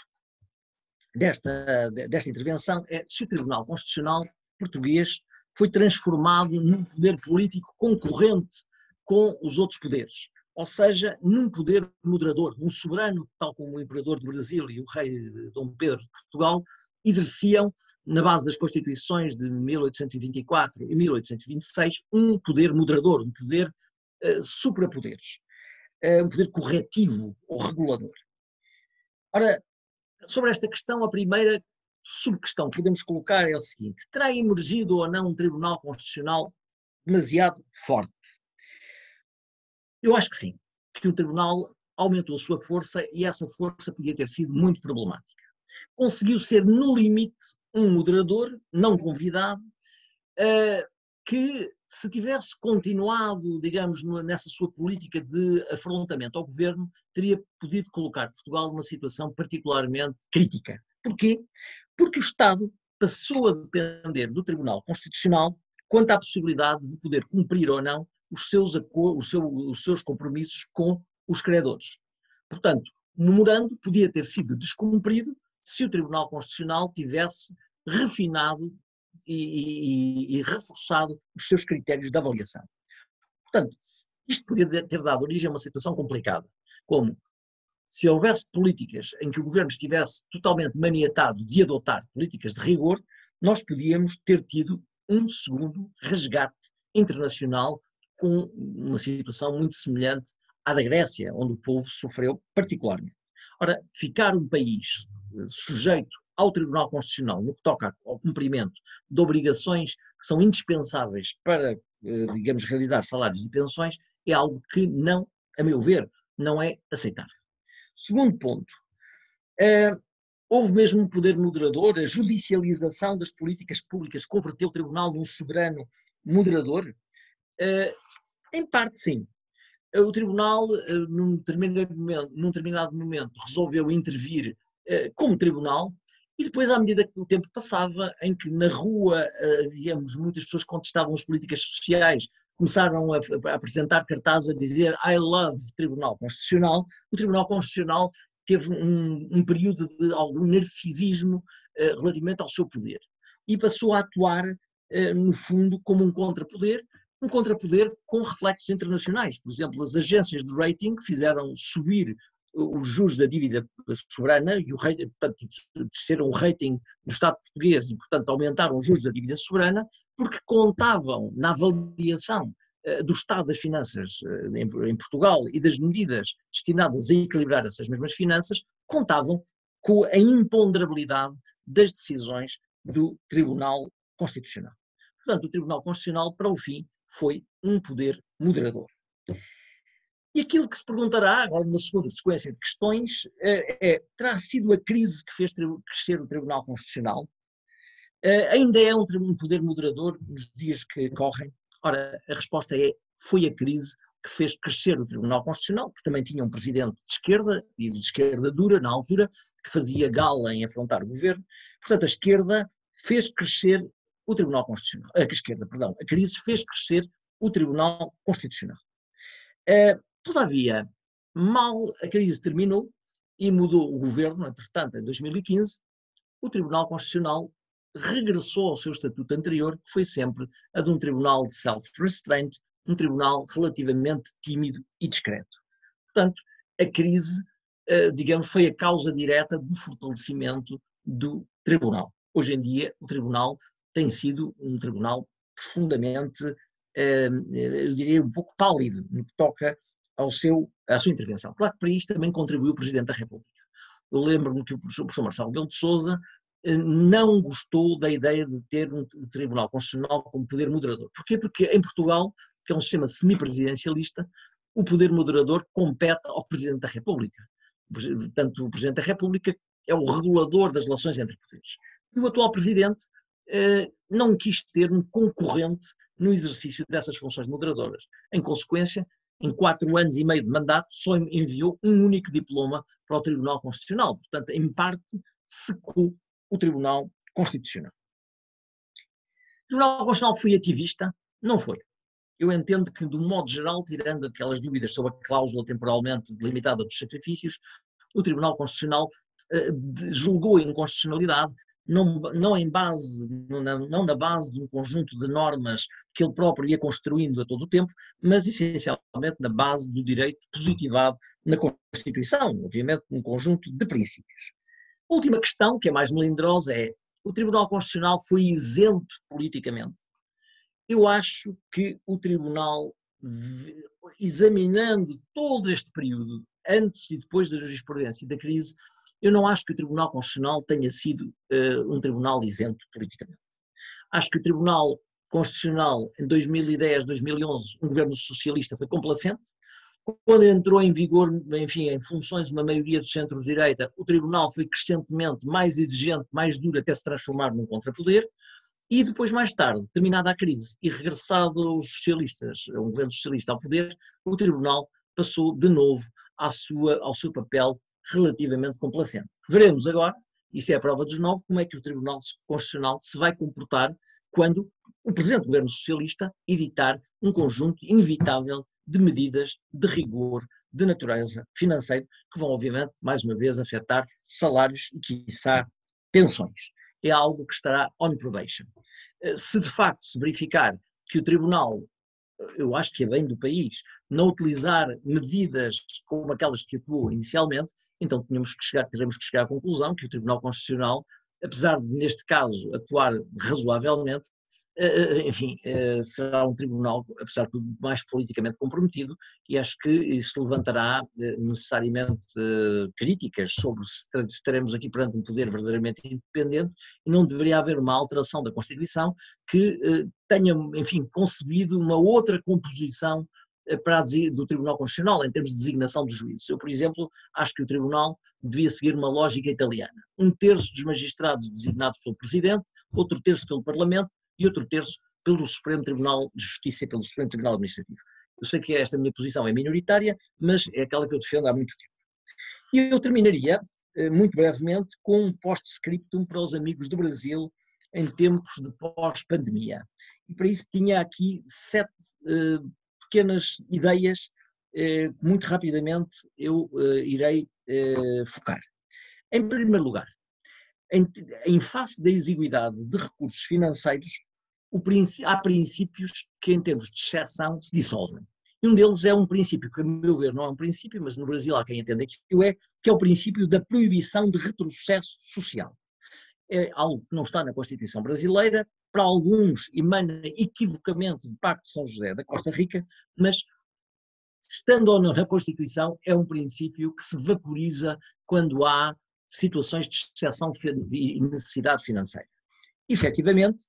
desta intervenção é se o Tribunal Constitucional português foi transformado num poder político concorrente com os outros poderes, ou seja, num poder moderador, um soberano, tal como o imperador do Brasil e o rei Dom Pedro de Portugal exerciam, na base das Constituições de 1824 e 1826, um poder moderador, um poder suprapoderes, um poder corretivo ou regulador. Ora, sobre esta questão, a primeira subquestão que podemos colocar é o seguinte: terá emergido ou não um Tribunal Constitucional demasiado forte? Eu acho que sim, que o Tribunal aumentou a sua força e essa força podia ter sido muito problemática. Conseguiu ser, no limite, um moderador não convidado, que, se tivesse continuado, digamos, nessa sua política de afrontamento ao governo, teria podido colocar Portugal numa situação particularmente crítica. Porquê? Porque o Estado passou a depender do Tribunal Constitucional quanto à possibilidade de poder cumprir ou não os seus compromissos com os credores. Portanto, o memorando podia ter sido descumprido se o Tribunal Constitucional tivesse refinado e reforçado os seus critérios de avaliação. Portanto, isto poderia ter dado origem a uma situação complicada, como se houvesse políticas em que o governo estivesse totalmente maniatado de adotar políticas de rigor, nós podíamos ter tido um segundo resgate internacional com uma situação muito semelhante à da Grécia, onde o povo sofreu particularmente. Ora, ficar um país sujeito ao Tribunal Constitucional no que toca ao cumprimento de obrigações que são indispensáveis para, digamos, realizar salários e pensões é algo que não, a meu ver, não é aceitável. Segundo ponto, houve mesmo um poder moderador, a judicialização das políticas públicas converteu o Tribunal num soberano moderador? Em parte, sim. O Tribunal, num determinado momento, resolveu intervir como Tribunal, e depois, à medida que o tempo passava, em que na rua, digamos, muitas pessoas contestavam as políticas sociais, começaram a apresentar cartazes a dizer I love Tribunal Constitucional, o Tribunal Constitucional teve um período de algum narcisismo relativamente ao seu poder e passou a atuar, no fundo, como um contrapoder com reflexos internacionais. Por exemplo, as agências de rating fizeram subir os juros da dívida soberana e, portanto, desceram o rating do Estado português e, portanto, aumentaram os juros da dívida soberana porque contavam na avaliação do estado das finanças em Portugal e das medidas destinadas a equilibrar essas mesmas finanças, contavam com a imponderabilidade das decisões do Tribunal Constitucional. Portanto, o Tribunal Constitucional, para o fim, foi um poder moderador. E aquilo que se perguntará, agora numa segunda sequência de questões, terá sido a crise que fez crescer o Tribunal Constitucional? Ainda é um poder moderador nos dias que correm? Ora, a resposta é, foi a crise que fez crescer o Tribunal Constitucional, que também tinha um presidente de esquerda, e de esquerda dura na altura, que fazia gala em afrontar o governo. Portanto, a esquerda fez crescer o Tribunal Constitucional. A esquerda, perdão, a crise fez crescer o Tribunal Constitucional. Todavia, mal a crise terminou e mudou o governo, entretanto, em 2015, o Tribunal Constitucional regressou ao seu estatuto anterior, que foi sempre a de um tribunal de self-restraint, um tribunal relativamente tímido e discreto. Portanto, a crise, digamos, foi a causa direta do fortalecimento do tribunal. Hoje em dia, o tribunal tem sido um tribunal profundamente, eu diria, um pouco pálido no que toca à sua intervenção. Claro que para isto também contribuiu o Presidente da República. Eu lembro-me que o professor Marcelo Rebelo de Sousa não gostou da ideia de ter um Tribunal Constitucional como poder moderador. Porquê? Porque em Portugal, que é um sistema semipresidencialista, o poder moderador compete ao Presidente da República. Portanto, o Presidente da República é o regulador das relações entre poderes. E o atual Presidente não quis ter um concorrente no exercício dessas funções moderadoras. Em consequência, em 4 anos e meio de mandato, só enviou um único diploma para o Tribunal Constitucional. Portanto, em parte, secou o Tribunal Constitucional. O Tribunal Constitucional foi ativista? Não foi. Eu entendo que, de um modo geral, tirando aquelas dúvidas sobre a cláusula temporalmente delimitada dos sacrifícios, o Tribunal Constitucional julgou a inconstitucionalidade, não na base de um conjunto de normas que ele próprio ia construindo a todo o tempo, mas essencialmente na base do direito positivado na Constituição, obviamente um conjunto de princípios. A última questão, que é mais melindrosa, é: o Tribunal Constitucional foi isento politicamente? Eu acho que o Tribunal, examinando todo este período, antes e depois da jurisprudência e da crise, eu não acho que o Tribunal Constitucional tenha sido um tribunal isento politicamente. Acho que o Tribunal Constitucional, em 2010, 2011, um governo socialista foi complacente. Quando entrou em vigor, enfim, em funções de uma maioria de centro-direita, o Tribunal foi crescentemente mais exigente, mais duro, até se transformar num contrapoder. E depois, mais tarde, terminada a crise e regressado os socialistas, um governo socialista ao poder, o Tribunal passou de novo ao seu papel relativamente complacente. Veremos agora, isto é a prova dos 9, como é que o Tribunal Constitucional se vai comportar quando o presente governo socialista editar um conjunto inevitável de medidas de rigor, de natureza financeira, que vão, obviamente, mais uma vez, afetar salários e, quiçá, pensões. É algo que estará on probation. Se de facto se verificar que o Tribunal, eu acho que é bem do país, não utilizar medidas como aquelas que atuou inicialmente, então teremos que chegar à conclusão que o Tribunal Constitucional, apesar de, neste caso, atuar razoavelmente, enfim, será um tribunal, apesar de tudo, mais politicamente comprometido, e acho que isso levantará necessariamente críticas sobre se estaremos aqui perante um poder verdadeiramente independente, e não deveria haver uma alteração da Constituição que tenha, enfim, concebido uma outra composição do Tribunal Constitucional, em termos de designação de juízes. Eu, por exemplo, acho que o Tribunal devia seguir uma lógica italiana. 1/3 dos magistrados designados pelo Presidente, outro terço pelo Parlamento, e outro terço pelo Supremo Tribunal de Justiça e pelo Supremo Tribunal Administrativo. Eu sei que esta minha posição é minoritária, mas é aquela que eu defendo há muito tempo. E eu terminaria, muito brevemente, com um post-scriptum para os amigos do Brasil em tempos de pós-pandemia. E para isso tinha aqui 7 pequenas ideias, muito rapidamente eu irei focar. Em primeiro lugar, em face da exiguidade de recursos financeiros, há princípios que, em termos de exceção, se dissolvem. E um deles é um princípio que, a meu ver, não é um princípio, mas no Brasil há quem entenda que é o princípio da proibição de retrocesso social. É algo que não está na Constituição brasileira, para alguns emana equivocamente do Pacto de São José da Costa Rica, mas, estando ou não na Constituição, é um princípio que se vaporiza quando há situações de exceção e necessidade financeira. Efetivamente,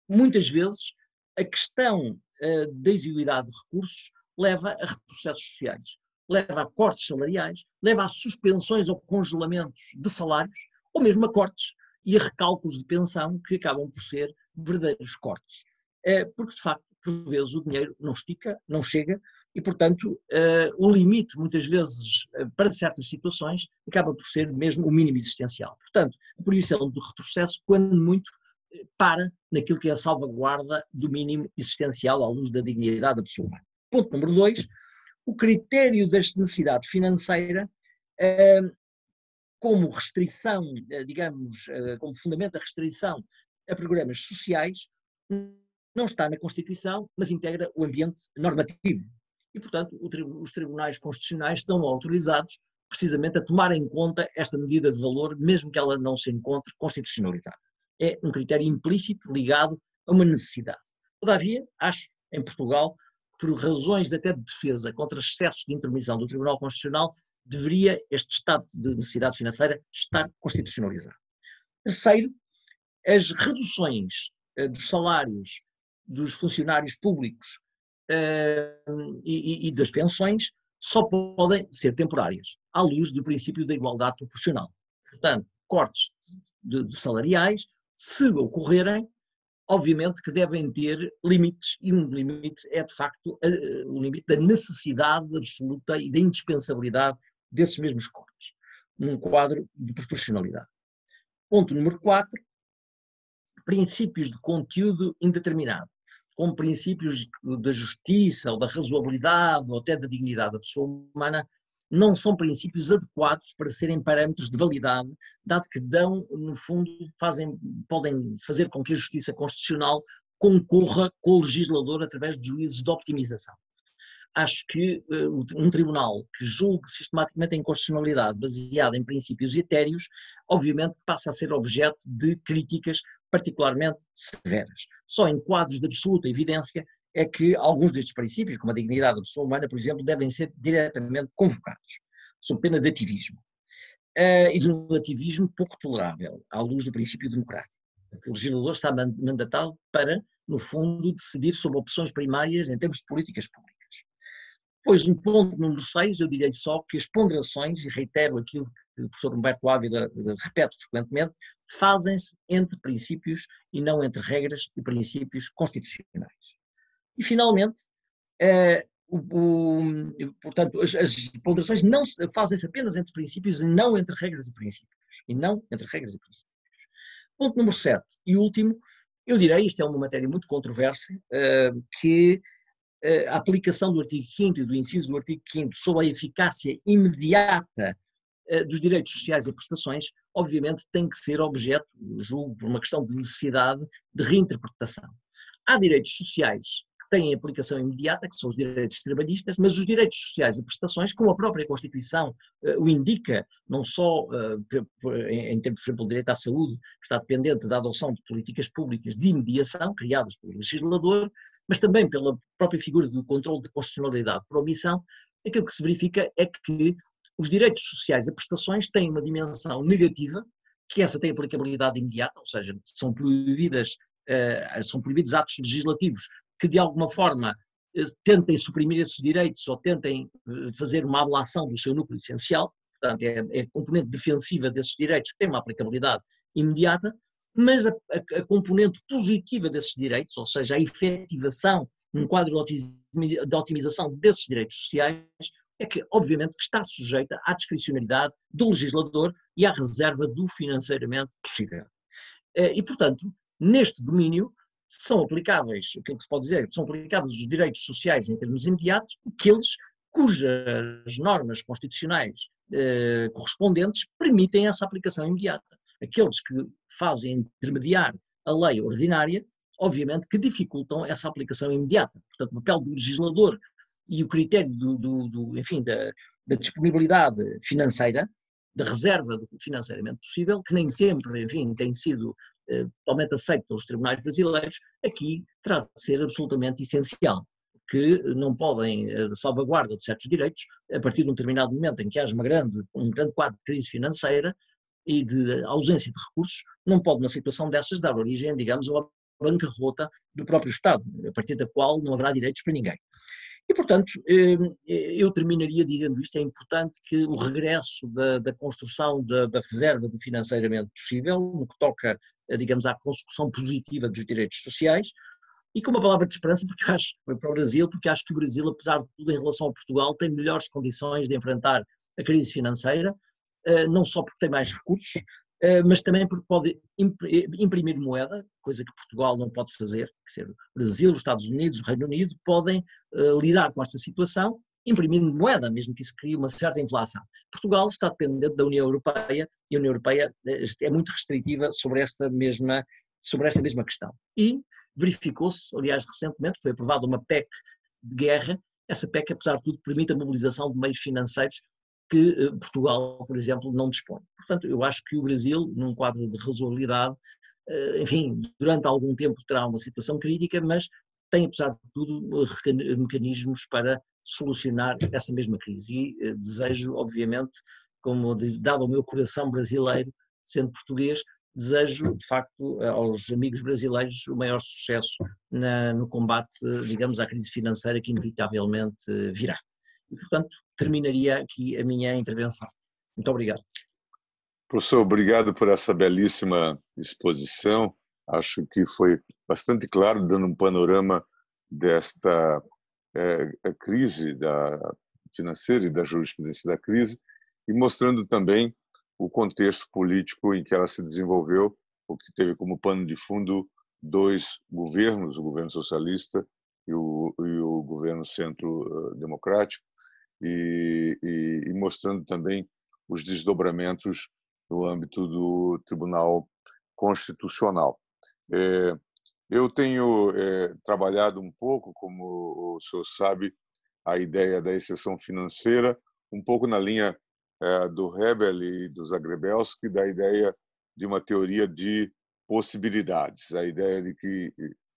muitas vezes, a questão da exiguidade de recursos leva a retrocessos sociais, leva a cortes salariais, leva a suspensões ou congelamentos de salários, ou mesmo a cortes e a recálculos de pensão que acabam por ser verdadeiros cortes. porque de facto, por vezes, o dinheiro não estica, não chega, e portanto o limite, muitas vezes, para certas situações, acaba por ser mesmo o mínimo existencial. Portanto, por isso é um retrocesso, quando muito, para naquilo que é a salvaguarda do mínimo existencial à luz da dignidade da pessoa humana. Ponto número 2, o critério da necessidade financeira como restrição, digamos, como fundamento da restrição a programas sociais, não está na Constituição, mas integra o ambiente normativo. E, portanto, os tribunais constitucionais estão autorizados precisamente a tomar em conta esta medida de valor, mesmo que ela não se encontre constitucionalizada. É um critério implícito ligado a uma necessidade. Todavia, acho, em Portugal, por razões até de defesa contra excessos de intermissão do Tribunal Constitucional, deveria este estado de necessidade financeira estar constitucionalizado. Terceiro, as reduções dos salários dos funcionários públicos e das pensões só podem ser temporárias, à luz do princípio da igualdade proporcional. Portanto, cortes de salariais, se ocorrerem, obviamente que devem ter limites, e um limite é, de facto, o limite da necessidade absoluta e da indispensabilidade desses mesmos cortes, num quadro de proporcionalidade. Ponto número 4, princípios de conteúdo indeterminado, como princípios da justiça, ou da razoabilidade, ou até da dignidade da pessoa humana, não são princípios adequados para serem parâmetros de validade, dado que dão, no fundo, podem fazer com que a justiça constitucional concorra com o legislador através de juízos de optimização. Acho que um tribunal que julgue sistematicamente a inconstitucionalidade baseada em princípios etéreos, obviamente passa a ser objeto de críticas particularmente severas. Só em quadros de absoluta evidência é que alguns destes princípios, como a dignidade da pessoa humana, por exemplo, devem ser diretamente convocados, sob pena de ativismo. E de um ativismo pouco tolerável, à luz do princípio democrático. O legislador está mandatado para, no fundo, decidir sobre opções primárias em termos de políticas públicas. Pois, no ponto número 6, eu direi só que as ponderações, e reitero aquilo que o professor Humberto Ávila repete frequentemente, fazem-se entre princípios e não entre regras e princípios constitucionais. E, finalmente, portanto, as ponderações não fazem-se apenas entre princípios e não entre regras e princípios. E não entre regras e princípios. Ponto número 7 e último, eu direi, isto é uma matéria muito controversa, que a aplicação do artigo 5º e do inciso do artigo 5º sobre a eficácia imediata dos direitos sociais e prestações, obviamente tem que ser objeto, julgo, por uma questão de necessidade, de reinterpretação. Há direitos sociais que têm aplicação imediata, que são os direitos trabalhistas, mas os direitos sociais e prestações, como a própria Constituição o indica, não só em termos, por exemplo, do direito à saúde, que está dependente da adoção de políticas públicas de imediação, criadas pelo legislador, mas também pela própria figura do controle de constitucionalidade por omissão, aquilo que se verifica é que os direitos sociais e prestações têm uma dimensão negativa, que essa tem aplicabilidade imediata, ou seja, são proibidos atos legislativos que de alguma forma tentem suprimir esses direitos ou tentem fazer uma ablação do seu núcleo essencial, portanto é a componente defensiva desses direitos que tem uma aplicabilidade imediata, mas a componente positiva desses direitos, ou seja, a efetivação num quadro de otimização desses direitos sociais, é que, obviamente, que está sujeita à discricionariedade do legislador e à reserva do financeiramente possível. E, portanto, neste domínio são aplicáveis, o que se pode dizer, são aplicáveis os direitos sociais em termos imediatos, aqueles cujas normas constitucionais correspondentes permitem essa aplicação imediata. Aqueles que fazem intermediar a lei ordinária, obviamente que dificultam essa aplicação imediata. Portanto, o papel do legislador e o critério da disponibilidade financeira, da reserva do financeiramente possível, que nem sempre, enfim, tem sido totalmente aceito pelos tribunais brasileiros, aqui terá de ser absolutamente essencial, que não podem salvaguarda de certos direitos, a partir de um determinado momento em que haja um grande quadro de crise financeira e de ausência de recursos, não pode, numa situação dessas, dar origem, digamos, a uma bancarrota do próprio Estado, a partir da qual não haverá direitos para ninguém. E, portanto, eu terminaria dizendo isto: é importante que o regresso da construção da reserva do financeiramente possível, no que toca, digamos, à construção positiva dos direitos sociais, E com uma palavra de esperança, porque acho, foi para o Brasil, porque acho que o Brasil, apesar de tudo, em relação ao Portugal, tem melhores condições de enfrentar a crise financeira, não só porque tem mais recursos, mas também porque pode imprimir moeda, coisa que Portugal não pode fazer. Quer dizer, o Brasil, os Estados Unidos, o Reino Unido podem lidar com esta situação imprimindo moeda, mesmo que isso crie uma certa inflação. Portugal está dependente da União Europeia e a União Europeia é muito restritiva sobre esta mesma questão. E verificou-se, aliás, recentemente, foi aprovada uma PEC de guerra. Essa PEC, apesar de tudo, permite a mobilização de meios financeiros que Portugal, por exemplo, não dispõe. Portanto, eu acho que o Brasil, num quadro de razoabilidade, enfim, durante algum tempo terá uma situação crítica, mas tem, apesar de tudo, mecanismos para solucionar essa mesma crise. E desejo, obviamente, como dado ao meu coração brasileiro, sendo português, desejo, de facto, aos amigos brasileiros o maior sucesso no combate, digamos, à crise financeira que inevitavelmente virá. E, portanto, terminaria aqui a minha intervenção. Muito obrigado. Professor, obrigado por essa belíssima exposição. Acho que foi bastante claro, dando um panorama desta crise financeira e da jurisprudência da crise, e mostrando também o contexto político em que ela se desenvolveu, o que teve como pano de fundo dois governos, o governo socialista e o governo centro-democrático, e mostrando também os desdobramentos no âmbito do Tribunal Constitucional. Eu tenho trabalhado um pouco, como o senhor sabe, a ideia da exceção financeira, um pouco na linha do Hebel e do Zagrebelsky, da ideia de uma teoria de possibilidades, a ideia de que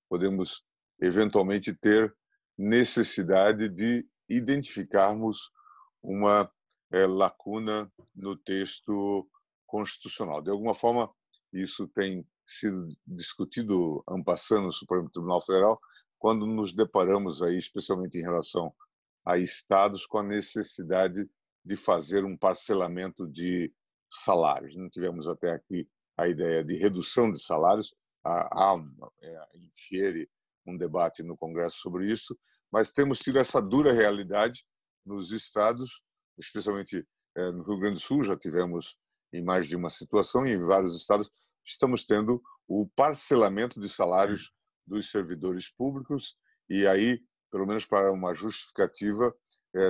podemos eventualmente ter necessidade de identificarmos uma lacuna no texto constitucional. De alguma forma, isso tem sido discutido en passant no Supremo Tribunal Federal, quando nos deparamos aí, especialmente em relação a estados, com a necessidade de fazer um parcelamento de salários. Não tivemos até aqui a ideia de redução de salários, há em Fieri um debate no Congresso sobre isso, mas temos tido essa dura realidade nos estados, especialmente no Rio Grande do Sul, já tivemos em mais de uma situação, e em vários estados estamos tendo o parcelamento de salários dos servidores públicos, e aí, pelo menos para uma justificativa,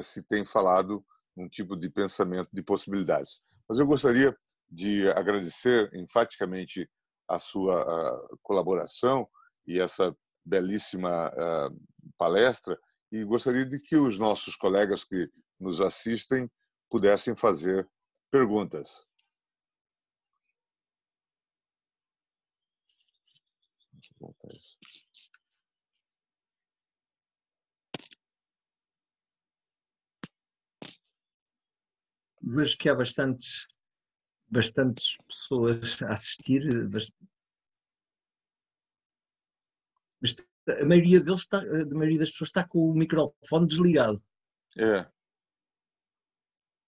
se tem falado um tipo de pensamento de possibilidades. Mas eu gostaria de agradecer enfaticamente a sua colaboração e essa belíssima palestra, e gostaria de que os nossos colegas que nos assistem pudessem fazer perguntas. Vejo que há bastantes pessoas a assistir, mas a maioria das pessoas está com o microfone desligado.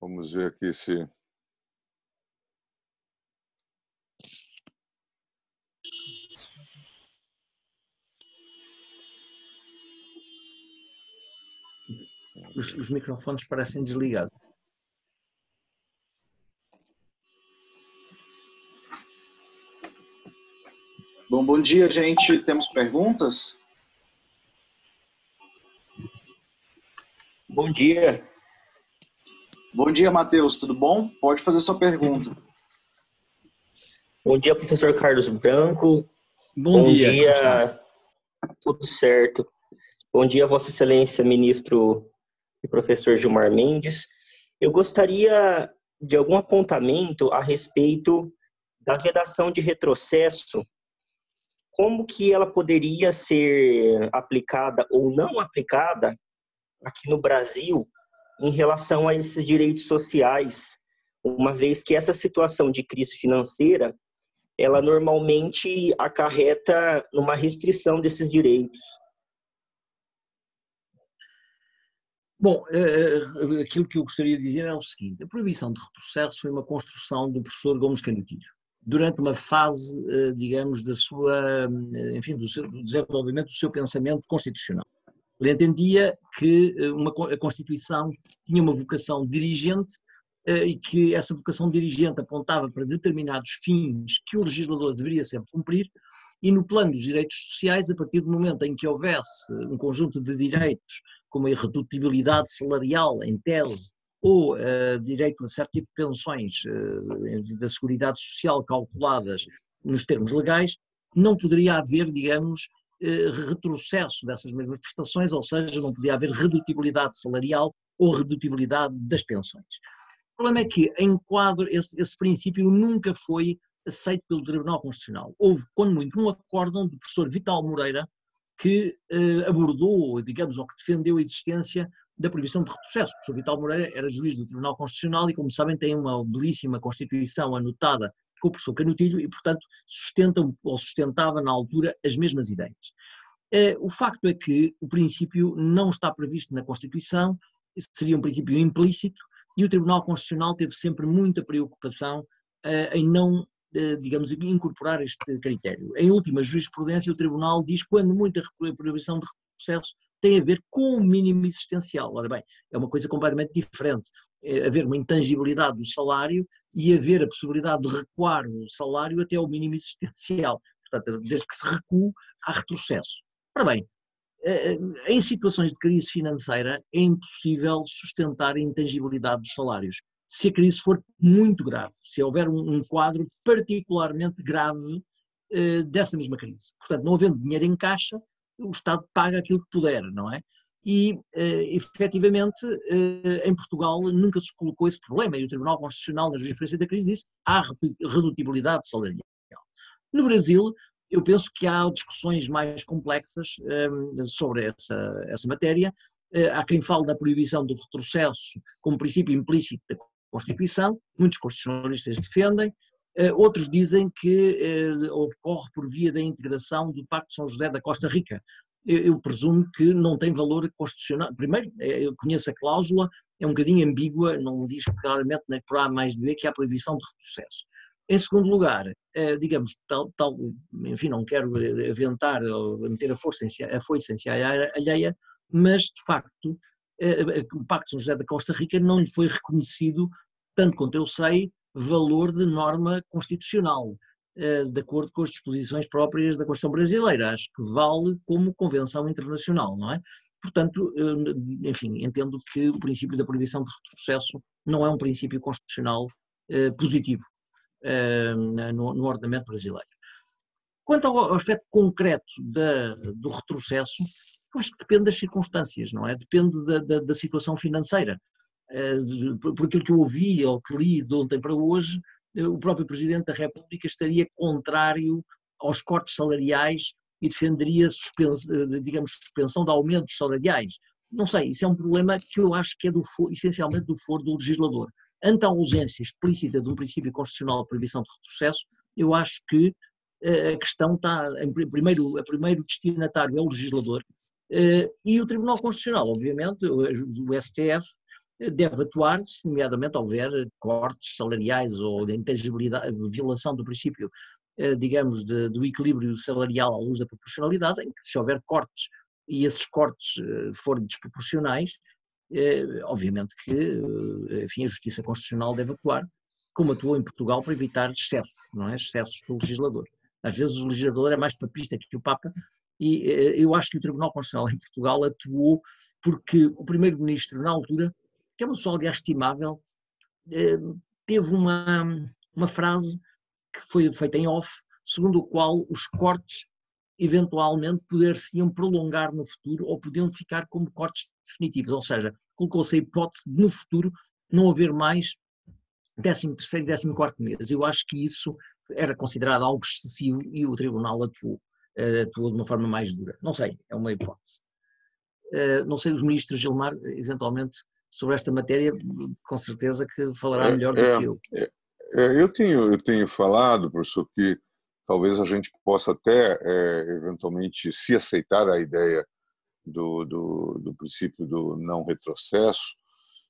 Vamos ver aqui se... Os microfones parecem desligados. Bom dia, gente. Temos perguntas? Bom dia. Bom dia, Matheus. Tudo bom? Pode fazer sua pergunta. Bom dia, professor Carlos Branco. Bom dia. Tudo certo. Bom dia, Vossa Excelência, ministro e professor Gilmar Mendes. Eu gostaria de algum apontamento a respeito da vedação de retrocesso. Como que ela poderia ser aplicada ou não aplicada aqui no Brasil em relação a esses direitos sociais, uma vez que essa situação de crise financeira, ela normalmente acarreta numa restrição desses direitos? Bom, aquilo que eu gostaria de dizer é o seguinte: a proibição de retrocesso foi uma construção do professor Gomes Canutilho. durante uma fase, digamos, da sua, enfim, do desenvolvimento do seu pensamento constitucional. Ele entendia que a Constituição tinha uma vocação dirigente e que essa vocação dirigente apontava para determinados fins que o legislador deveria sempre cumprir, e no plano dos direitos sociais, a partir do momento em que houvesse um conjunto de direitos, como a irredutibilidade salarial, em tese, ou direito a certo tipo de pensões da Seguridade Social calculadas nos termos legais, não poderia haver, digamos, retrocesso dessas mesmas prestações, ou seja, não podia haver redutibilidade salarial ou redutibilidade das pensões. O problema é que, em quadro, esse princípio nunca foi aceito pelo Tribunal Constitucional. Houve, quando muito, um acórdão do professor Vital Moreira que abordou, digamos, ou que defendeu a existência da proibição de retrocesso. O professor Vital Moreira era juiz do Tribunal Constitucional e, como sabem, tem uma belíssima Constituição anotada com o professor Canutilho e, portanto, sustentava na altura as mesmas ideias. O facto é que o princípio não está previsto na Constituição, seria um princípio implícito, e o Tribunal Constitucional teve sempre muita preocupação em não, digamos, incorporar este critério. Em última jurisprudência, o Tribunal diz que, quando muita proibição de retrocesso tem a ver com o mínimo existencial. Ora bem, é uma coisa completamente diferente. Haver uma intangibilidade do salário e haver a possibilidade de recuar o salário até ao mínimo existencial. Portanto, desde que se recue, há retrocesso. Ora bem, em situações de crise financeira é impossível sustentar a intangibilidade dos salários. Se a crise for muito grave, se houver um quadro particularmente grave dessa mesma crise. Portanto, não havendo dinheiro em caixa, o Estado paga aquilo que puder, não é? E, efetivamente, em Portugal nunca se colocou esse problema, e o Tribunal Constitucional, na jurisprudência da crise, disse que há redutibilidade salarial. No Brasil, eu penso que há discussões mais complexas sobre essa matéria. Há quem fale da proibição do retrocesso como princípio implícito da Constituição, muitos constitucionalistas defendem, outros dizem que ocorre por via da integração do Pacto de São José da Costa Rica. Eu presumo que não tem valor constitucional. Primeiro, eu conheço a cláusula, é um bocadinho ambígua, não diz claramente por A mais B que há proibição de retrocesso. Em segundo lugar, digamos, enfim, não quero aventar ou meter a foice em ciência alheia, mas, de facto, o Pacto de São José da Costa Rica não lhe foi reconhecido, tanto quanto eu sei, valor de norma constitucional, de acordo com as disposições próprias da Constituição brasileira. Acho que vale como convenção internacional, não é? Portanto, enfim, entendo que o princípio da proibição de retrocesso não é um princípio constitucional positivo no ordenamento brasileiro. Quanto ao aspecto concreto do retrocesso, eu acho que depende das circunstâncias, não é? Depende da situação financeira. Por aquilo que eu ouvi ou que li de ontem para hoje, o próprio Presidente da República estaria contrário aos cortes salariais e defenderia, suspensão de aumentos salariais. Não sei, isso é um problema que eu acho que é essencialmente do foro do legislador. Ante a ausência explícita de um princípio constitucional de proibição de retrocesso, eu acho que a questão está, primeiro destinatário é o legislador e o Tribunal Constitucional, obviamente, o STF, deve atuar, se nomeadamente houver cortes salariais ou de intangibilidade, de violação do princípio, digamos, do equilíbrio salarial à luz da proporcionalidade, em que se houver cortes e esses cortes forem desproporcionais, obviamente que, enfim, a Justiça Constitucional deve atuar, como atuou em Portugal, para evitar excessos, não é? Excessos do legislador. Às vezes o legislador é mais papista que o Papa, e eu acho que o Tribunal Constitucional em Portugal atuou porque o primeiro-ministro, na altura, que é uma pessoa, aliás, estimável, teve uma frase que foi feita em off, segundo o qual os cortes eventualmente poder-se-iam prolongar no futuro ou podiam ficar como cortes definitivos, ou seja, colocou-se a hipótese de no futuro não haver mais 13º e 14º mês. Eu acho que isso era considerado algo excessivo e o Tribunal atuou de uma forma mais dura. Não sei, é uma hipótese. Não sei, os ministros Gilmar, eventualmente, sobre esta matéria, com certeza que falará melhor do que eu. Eu tenho falado, professor, que talvez a gente possa até, eventualmente, se aceitar a ideia do princípio do não retrocesso,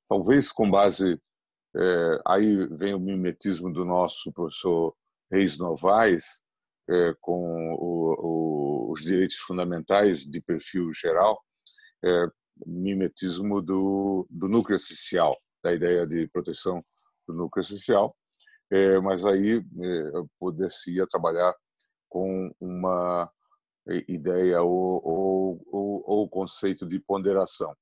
talvez com base, aí vem o mimetismo do nosso professor Reis Novaes, com os direitos fundamentais de perfil geral, mimetismo do núcleo essencial, da ideia de proteção do núcleo essencial, mas aí poder-se trabalhar com uma ideia ou conceito de ponderação.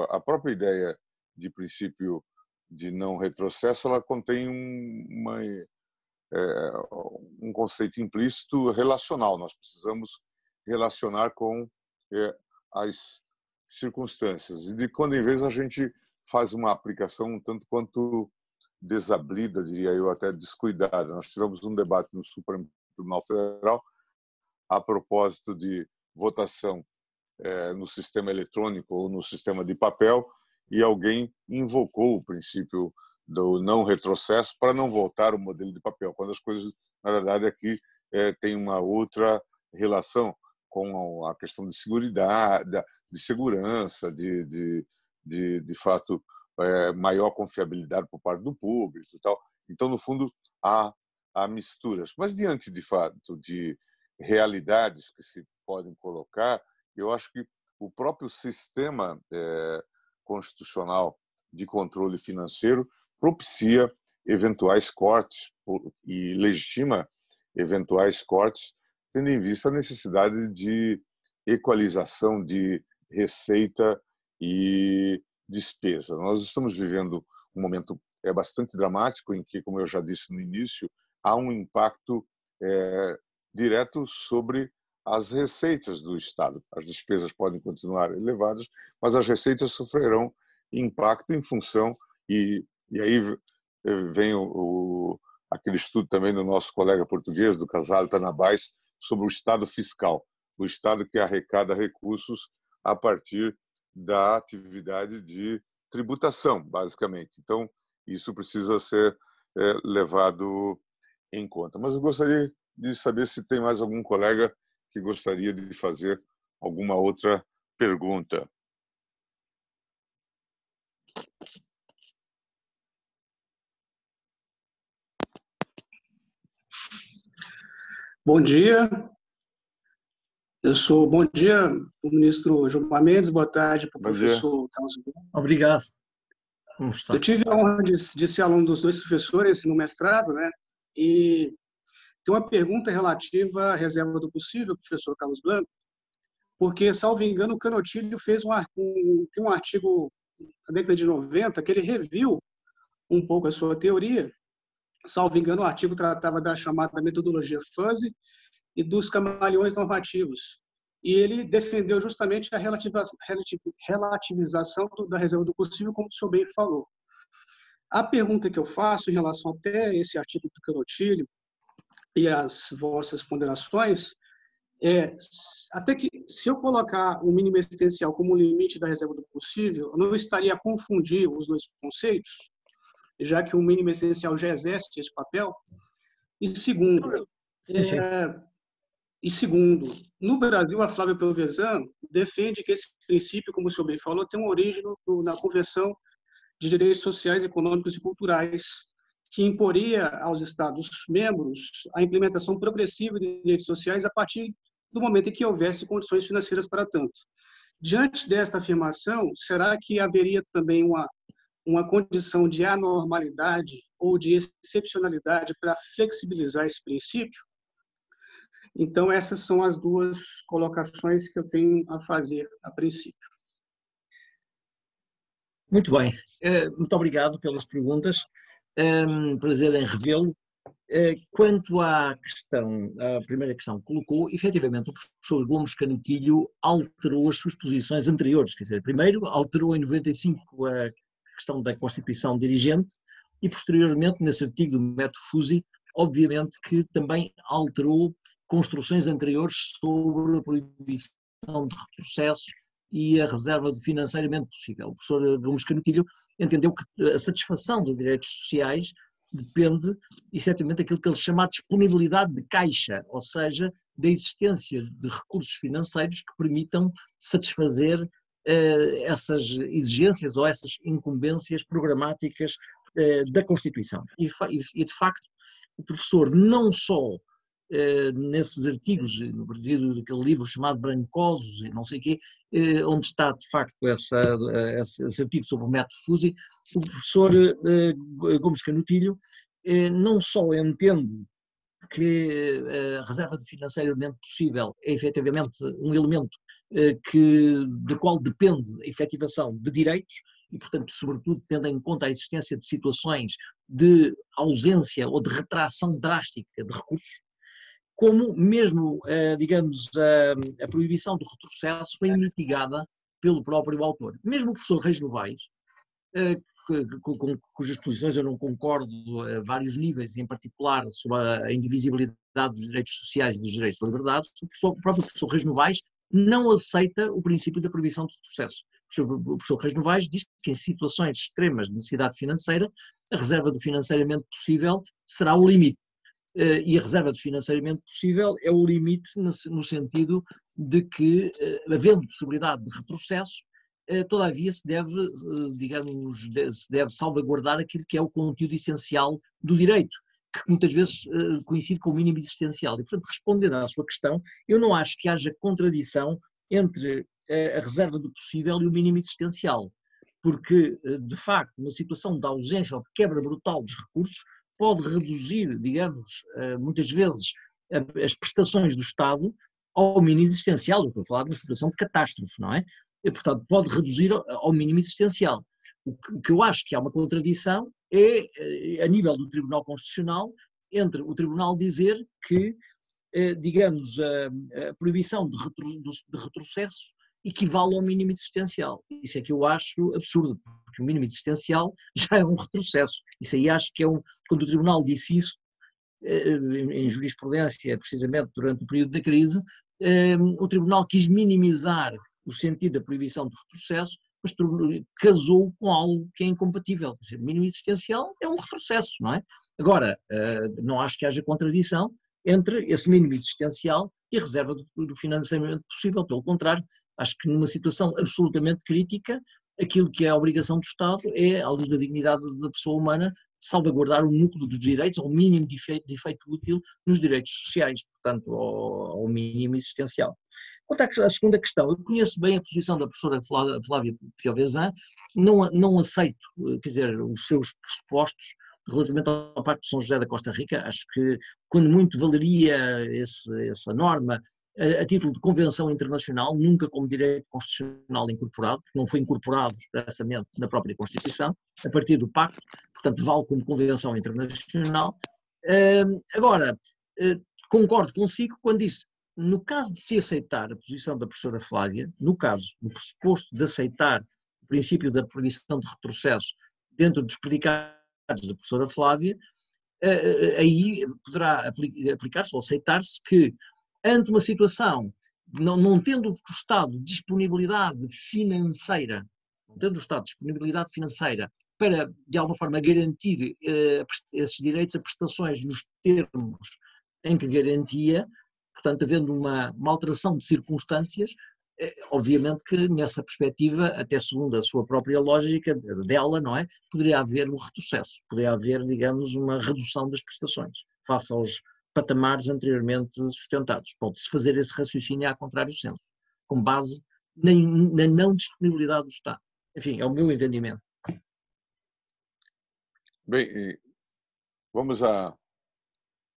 A própria ideia de princípio de não retrocesso, ela contém um conceito implícito relacional. Nós precisamos relacionar com as circunstâncias. E de quando em vez a gente faz uma aplicação um tanto quanto desabrida, diria eu, até descuidada. Nós tivemos um debate no Supremo Tribunal Federal a propósito de votação no sistema eletrônico ou no sistema de papel, e alguém invocou o princípio do não retrocesso para não voltar ao modelo de papel, quando as coisas, na verdade, aqui têm uma outra relação com a questão de segurança, de fato, maior confiabilidade por parte do público e tal. Então, no fundo, há misturas. Mas, diante, de fato, de realidades que se podem colocar, eu acho que o próprio sistema constitucional de controle financeiro propicia eventuais cortes e legitima eventuais cortes, tendo em vista a necessidade de equalização de receita e despesa. Nós estamos vivendo um momento bastante dramático em que, como eu já disse no início, há um impacto direto sobre as receitas do Estado. As despesas podem continuar elevadas, mas as receitas sofrerão impacto em função, e aí vem aquele estudo também do nosso colega português, do Casale Tanabás, sobre o Estado fiscal, o Estado que arrecada recursos a partir da atividade de tributação, basicamente. Então, isso precisa ser levado em conta. Mas eu gostaria de saber se tem mais algum colega que gostaria de fazer alguma outra pergunta. Bom dia. Bom dia, o ministro Gilmar Mendes, boa tarde para o professor Carlos Blanco. Obrigado. Como está? Eu tive a honra de ser aluno dos dois professores no mestrado, né? E tem uma pergunta relativa à reserva do possível, professor Carlos Blanco, porque, salvo engano, o Canotilho fez tem um artigo na década de 90 que ele reviu um pouco a sua teoria. Salvo engano, o artigo tratava da chamada metodologia fuzzy e dos camaleões normativos. E ele defendeu justamente a relativização da reserva do possível, como o senhor bem falou. A pergunta que eu faço em relação até esse artigo do Canotilho e as vossas ponderações até que, se eu colocar o mínimo existencial como limite da reserva do possível, eu não estaria a confundir os dois conceitos, já que o mínimo essencial já exerce esse papel. E segundo, no Brasil, a Flávia Pelvezan defende que esse princípio, como o senhor bem falou, tem uma origem na Convenção de Direitos Sociais, Econômicos e Culturais, que imporia aos Estados-membros a implementação progressiva de direitos sociais a partir do momento em que houvesse condições financeiras para tanto. Diante desta afirmação, será que haveria também uma condição de anormalidade ou de excepcionalidade para flexibilizar esse princípio? Então, essas são as duas colocações que eu tenho a fazer a princípio. Muito bem. Muito obrigado pelas perguntas. Prazer em revê-lo. Quanto à primeira questão que colocou, efetivamente o professor Gomes Canotilho alterou as suas posições anteriores. Quer dizer, primeiro alterou em 95 a questão da Constituição dirigente e, posteriormente, nesse artigo do método Fuzzy, obviamente que também alterou construções anteriores sobre a proibição de retrocesso e a reserva do financeiramente possível. O professor Gomes Canotilho entendeu que a satisfação dos direitos sociais depende, essencialmente, daquilo que ele chama de disponibilidade de caixa, ou seja, da existência de recursos financeiros que permitam satisfazer essas exigências ou essas incumbências programáticas da Constituição. E, de facto, o professor não só nesses artigos, no partido daquele livro chamado Brancosos e não sei o quê, onde está, de facto, esse artigo sobre o método Fusey, o professor Gomes Canutilho não só entende que a reserva de financiamento possível é efetivamente um elemento do qual depende a efetivação de direitos e, portanto, sobretudo tendo em conta a existência de situações de ausência ou de retração drástica de recursos, como mesmo, digamos, a proibição do retrocesso foi mitigada pelo próprio autor. Mesmo o professor Reis Novaes, com cujas posições eu não concordo a vários níveis, em particular sobre a indivisibilidade dos direitos sociais e dos direitos de liberdade, o próprio professor Reis Novaes não aceita o princípio da proibição do retrocesso. O professor Reis Novaes diz que em situações extremas de necessidade financeira, a reserva do financiamento possível será o limite. E a reserva de financiamento possível é o limite no sentido de que, havendo possibilidade de retrocesso, todavia se deve, digamos, se deve salvaguardar aquilo que é o conteúdo essencial do direito, que muitas vezes coincide com o mínimo existencial. E, portanto, respondendo à sua questão, eu não acho que haja contradição entre a reserva do possível e o mínimo existencial, porque, de facto, uma situação de ausência ou de quebra brutal dos recursos pode reduzir, digamos, muitas vezes as prestações do Estado ao mínimo existencial. Eu estou a falar de uma situação de catástrofe, não é? E, portanto, pode reduzir ao mínimo existencial. O que eu acho que há uma contradição é, a nível do Tribunal Constitucional, entre o Tribunal dizer que, digamos, a proibição de retrocesso equivale ao mínimo existencial. Isso é que eu acho absurdo, porque o mínimo existencial já é um retrocesso. Isso aí acho que é quando o Tribunal disse isso, em jurisprudência, precisamente durante o período da crise, o Tribunal quis minimizar o sentido da proibição do retrocesso, mas casou com algo que é incompatível. Quer dizer, o mínimo existencial é um retrocesso, não é? Agora, não acho que haja contradição entre esse mínimo existencial e a reserva do financiamento possível. Pelo contrário, acho que numa situação absolutamente crítica, aquilo que é a obrigação do Estado é, à luz da dignidade da pessoa humana, salvaguardar o núcleo dos direitos, ao mínimo de efeito útil nos direitos sociais, portanto, ao mínimo existencial. Quanto à segunda questão, eu conheço bem a posição da professora Flávia Piovesan, não aceito, quer dizer, os seus pressupostos relativamente ao Pacto de São José da Costa Rica. Acho que, quando muito, valeria essa norma a título de convenção internacional, nunca como direito constitucional incorporado, porque não foi incorporado expressamente na própria Constituição, a partir do Pacto, portanto vale como convenção internacional. Agora, concordo consigo quando disse, no caso de se aceitar a posição da professora Flávia, no pressuposto de aceitar o princípio da proibição de retrocesso dentro dos predicados da professora Flávia, aí poderá aplicar-se ou aceitar-se que, ante uma situação, não tendo o Estado disponibilidade financeira, para, de alguma forma, garantir esses direitos a prestações nos termos em que garantia, portanto, havendo uma alteração de circunstâncias, obviamente que nessa perspectiva, até segundo a sua própria lógica dela, não é? Poderia haver um retrocesso, poderia haver, digamos, uma redução das prestações, face aos patamares anteriormente sustentados. Pode-se fazer esse raciocínio a contrário senso, com base na não disponibilidade do Estado. Enfim, é o meu entendimento. Bem, vamos a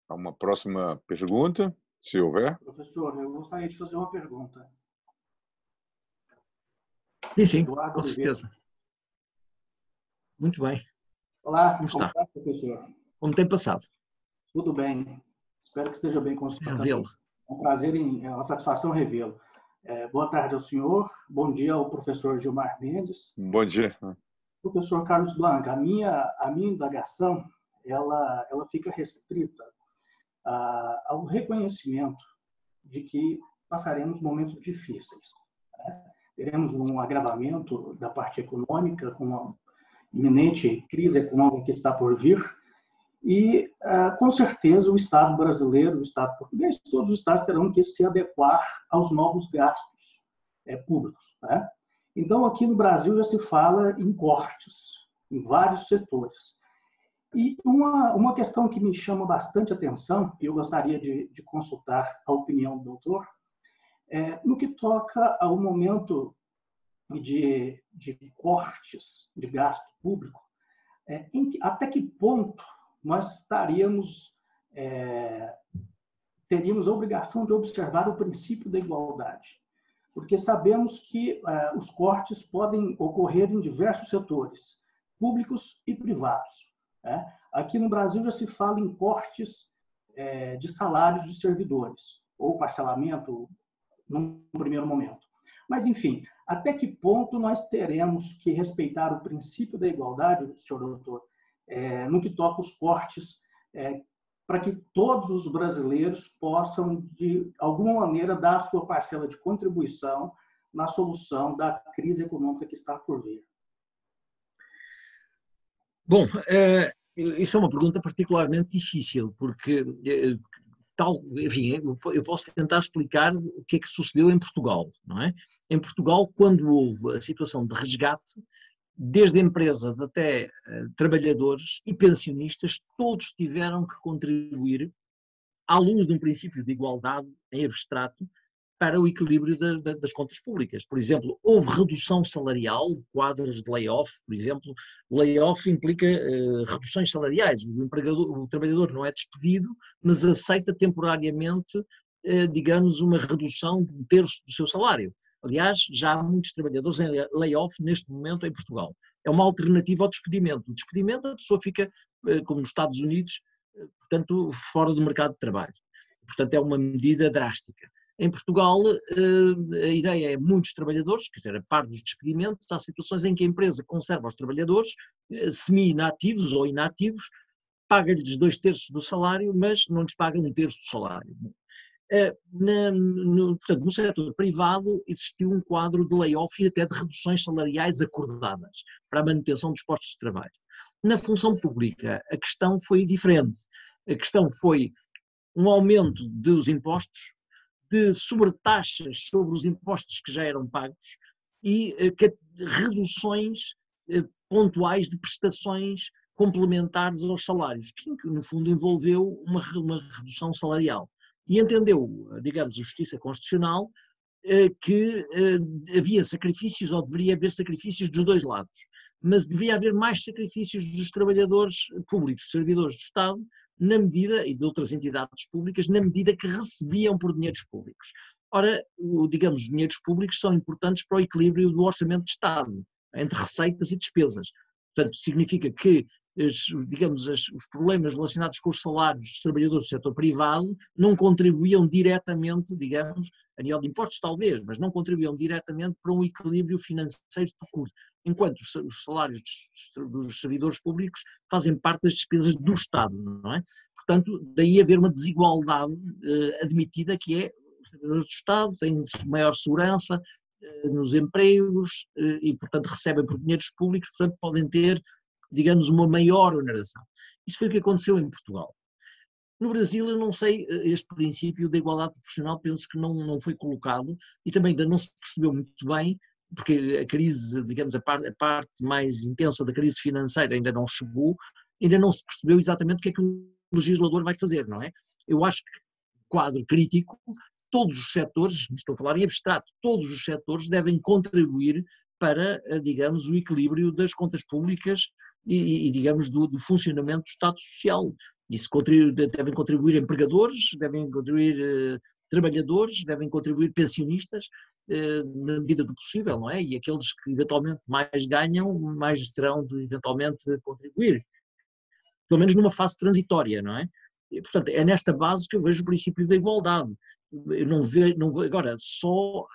uma próxima pergunta, se houver. Professor, eu gostaria de fazer uma pergunta. Sim, com certeza. Muito bem. Olá, como está, professor? Como tem passado? Tudo bem. Espero que esteja bem com o senhor. É um prazer, é uma satisfação revê-lo. Boa tarde ao senhor. Bom dia ao professor Gilmar Mendes. Bom dia. Professor Carlos Blanc, a minha indagação, ela fica restrita ao reconhecimento de que passaremos momentos difíceis, né? Teremos um agravamento da parte econômica, com uma iminente crise econômica que está por vir, e, com certeza, o Estado brasileiro, o Estado português, todos os Estados terão que se adequar aos novos gastos públicos, né? Então, aqui no Brasil já se fala em cortes, em vários setores. E uma questão que me chama bastante atenção, e eu gostaria de consultar a opinião do doutor, no que toca ao momento de cortes de gasto público, até que ponto nós teríamos a obrigação de observar o princípio da igualdade. Porque sabemos que os cortes podem ocorrer em diversos setores, públicos e privados. Aqui no Brasil já se fala em cortes de salários de servidores, ou parcelamento num primeiro momento. Mas, enfim, até que ponto nós teremos que respeitar o princípio da igualdade, senhor doutor, no que toca os cortes, para que todos os brasileiros possam, de alguma maneira, dar a sua parcela de contribuição na solução da crise econômica que está por vir? Bom, isso é uma pergunta particularmente difícil, porque, enfim, eu posso tentar explicar o que é que sucedeu em Portugal, não é? Em Portugal, quando houve a situação de resgate, desde empresas até trabalhadores e pensionistas, todos tiveram que contribuir, à luz de um princípio de igualdade em abstrato, para o equilíbrio das contas públicas. Por exemplo, houve redução salarial, quadros de layoff, por exemplo. O layoff implica reduções salariais. O trabalhador não é despedido, mas aceita temporariamente, digamos, uma redução de 1/3 do seu salário. Aliás, já há muitos trabalhadores em layoff neste momento em Portugal. É uma alternativa ao despedimento. O despedimento, a pessoa fica, como nos Estados Unidos, portanto, fora do mercado de trabalho. Portanto, é uma medida drástica. Em Portugal, a ideia é muitos trabalhadores, quer dizer, a par dos despedimentos, há situações em que a empresa conserva os trabalhadores semi-inativos ou inativos, paga-lhes 2/3 do salário, mas não lhes paga 1/3 do salário. Portanto, no setor privado existiu um quadro de layoff e até de reduções salariais acordadas para a manutenção dos postos de trabalho. Na função pública, a questão foi diferente. A questão foi um aumento dos impostos, de sobretaxas sobre os impostos que já eram pagos e reduções pontuais de prestações complementares aos salários, que no fundo envolveu uma redução salarial. E entendeu, digamos, a Justiça Constitucional que havia sacrifícios, ou deveria haver sacrifícios dos dois lados, mas devia haver mais sacrifícios dos trabalhadores públicos, servidores do Estado, na medida, e de outras entidades públicas, na medida que recebiam por dinheiros públicos. Ora, digamos, os dinheiros públicos são importantes para o equilíbrio do orçamento de Estado, entre receitas e despesas. Portanto, significa que, digamos, os problemas relacionados com os salários dos trabalhadores do setor privado não contribuíam diretamente, digamos, a nível de impostos talvez, mas não contribuíam diretamente para um equilíbrio financeiro de curto, enquanto os salários dos servidores públicos fazem parte das despesas do Estado, não é? Portanto, daí haver uma desigualdade admitida, que é os servidores do Estado têm maior segurança nos empregos e, portanto, recebem por dinheiros públicos, portanto, podem ter, digamos, uma maior oneração. Isso foi o que aconteceu em Portugal. No Brasil, eu não sei, este princípio da igualdade proporcional penso que não foi colocado e também ainda não se percebeu muito bem, porque a crise, digamos, a parte mais intensa da crise financeira ainda não chegou, ainda não se percebeu exatamente o que é que o legislador vai fazer, não é? Eu acho que, quadro crítico, todos os setores, estou a falar em abstrato, todos os setores devem contribuir para, digamos, o equilíbrio das contas públicas e digamos, do funcionamento do Estado Social. Isso devem contribuir empregadores, devem contribuir trabalhadores, devem contribuir pensionistas, na medida do possível, não é? E aqueles que eventualmente mais ganham, mais terão de eventualmente contribuir. Pelo menos numa fase transitória, não é? E, portanto, é nesta base que eu vejo o princípio da igualdade. Eu não vejo, agora, só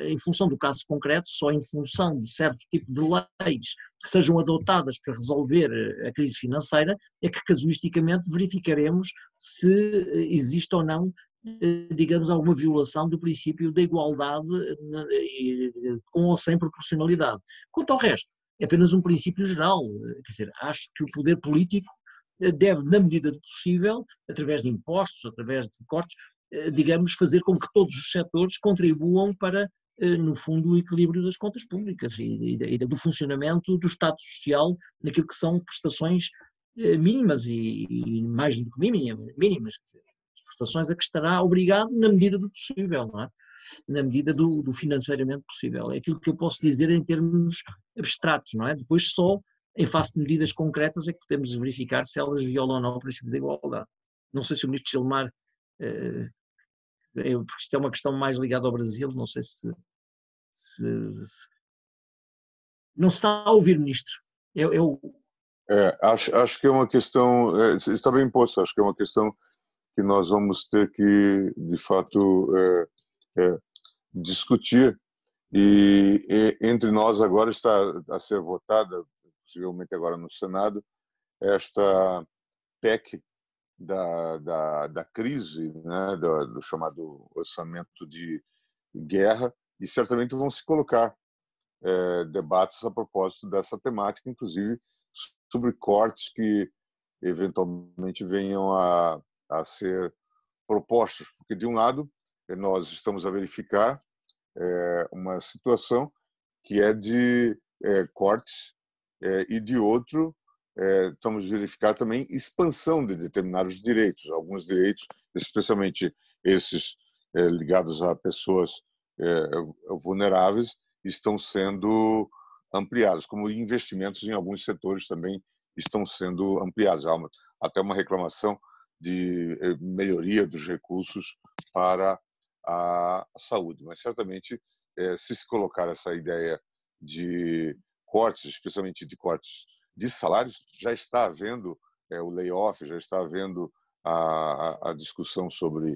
em função do caso concreto, só em função de certo tipo de leis que sejam adotadas para resolver a crise financeira, é que casuisticamente verificaremos se existe ou não, digamos, alguma violação do princípio da igualdade com ou sem proporcionalidade. Quanto ao resto, é apenas um princípio geral. Quer dizer, acho que o poder político deve, na medida do possível, através de impostos, através de cortes, digamos, fazer com que todos os setores contribuam para, no fundo, o equilíbrio das contas públicas e do funcionamento do Estado Social naquilo que são prestações mínimas e mais do que mínimas, as prestações a que estará obrigado na medida do possível, não é? Na medida do financeiramente possível. É aquilo que eu posso dizer em termos abstratos, não é? Depois só em face de medidas concretas é que podemos verificar se elas violam ou não o princípio da igualdade. Não sei se o ministro Gilmar, porque isto é uma questão mais ligada ao Brasil, não sei se não se está a ouvir, ministro. Acho que é uma questão, está bem posto, acho que é uma questão que nós vamos ter que, de fato, discutir, e entre nós agora está a ser votada, possivelmente agora no Senado, esta PEC da crise, né, do chamado orçamento de guerra, e certamente vão se colocar debates a propósito dessa temática, inclusive sobre cortes que eventualmente venham a ser propostos, porque de um lado nós estamos a verificar uma situação que é de cortes e de outro estamos a verificar também expansão de determinados direitos, alguns direitos, especialmente esses ligados a pessoas vulneráveis, estão sendo ampliados, como investimentos em alguns setores também estão sendo ampliados. Há até uma reclamação de melhoria dos recursos para a saúde, mas certamente se colocar essa ideia de cortes, especialmente de cortes de salários, já está havendo o layoff, já está havendo a discussão sobre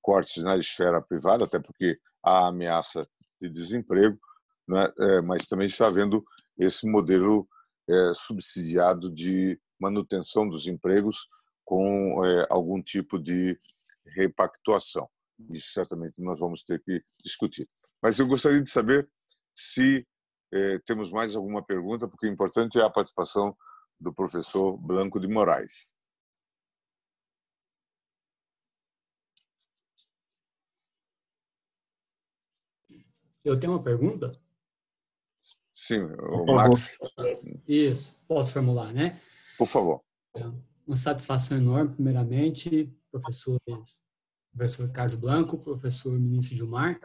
cortes na esfera privada, até porque há ameaça de desemprego, né? Mas também está havendo esse modelo subsidiado de manutenção dos empregos com algum tipo de repactuação. Isso certamente nós vamos ter que discutir. Mas eu gostaria de saber se temos mais alguma pergunta, porque o importante é a participação do professor Blanco de Moraes. Eu tenho uma pergunta? Sim, o Max. Isso, posso formular, né? Por favor. Uma satisfação enorme, primeiramente, professor Carlos Blanco, professor ministro Gilmar.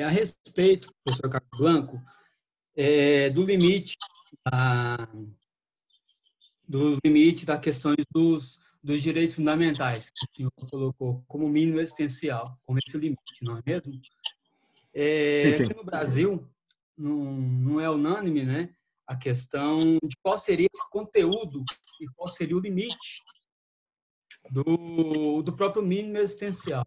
A respeito, professor Carlos Blanco, do limite das questões dos direitos fundamentais, que o senhor colocou como mínimo existencial, como esse limite, não é mesmo? Sim. Aqui no Brasil, não é unânime, né, a questão de qual seria esse conteúdo e qual seria o limite do próprio mínimo existencial.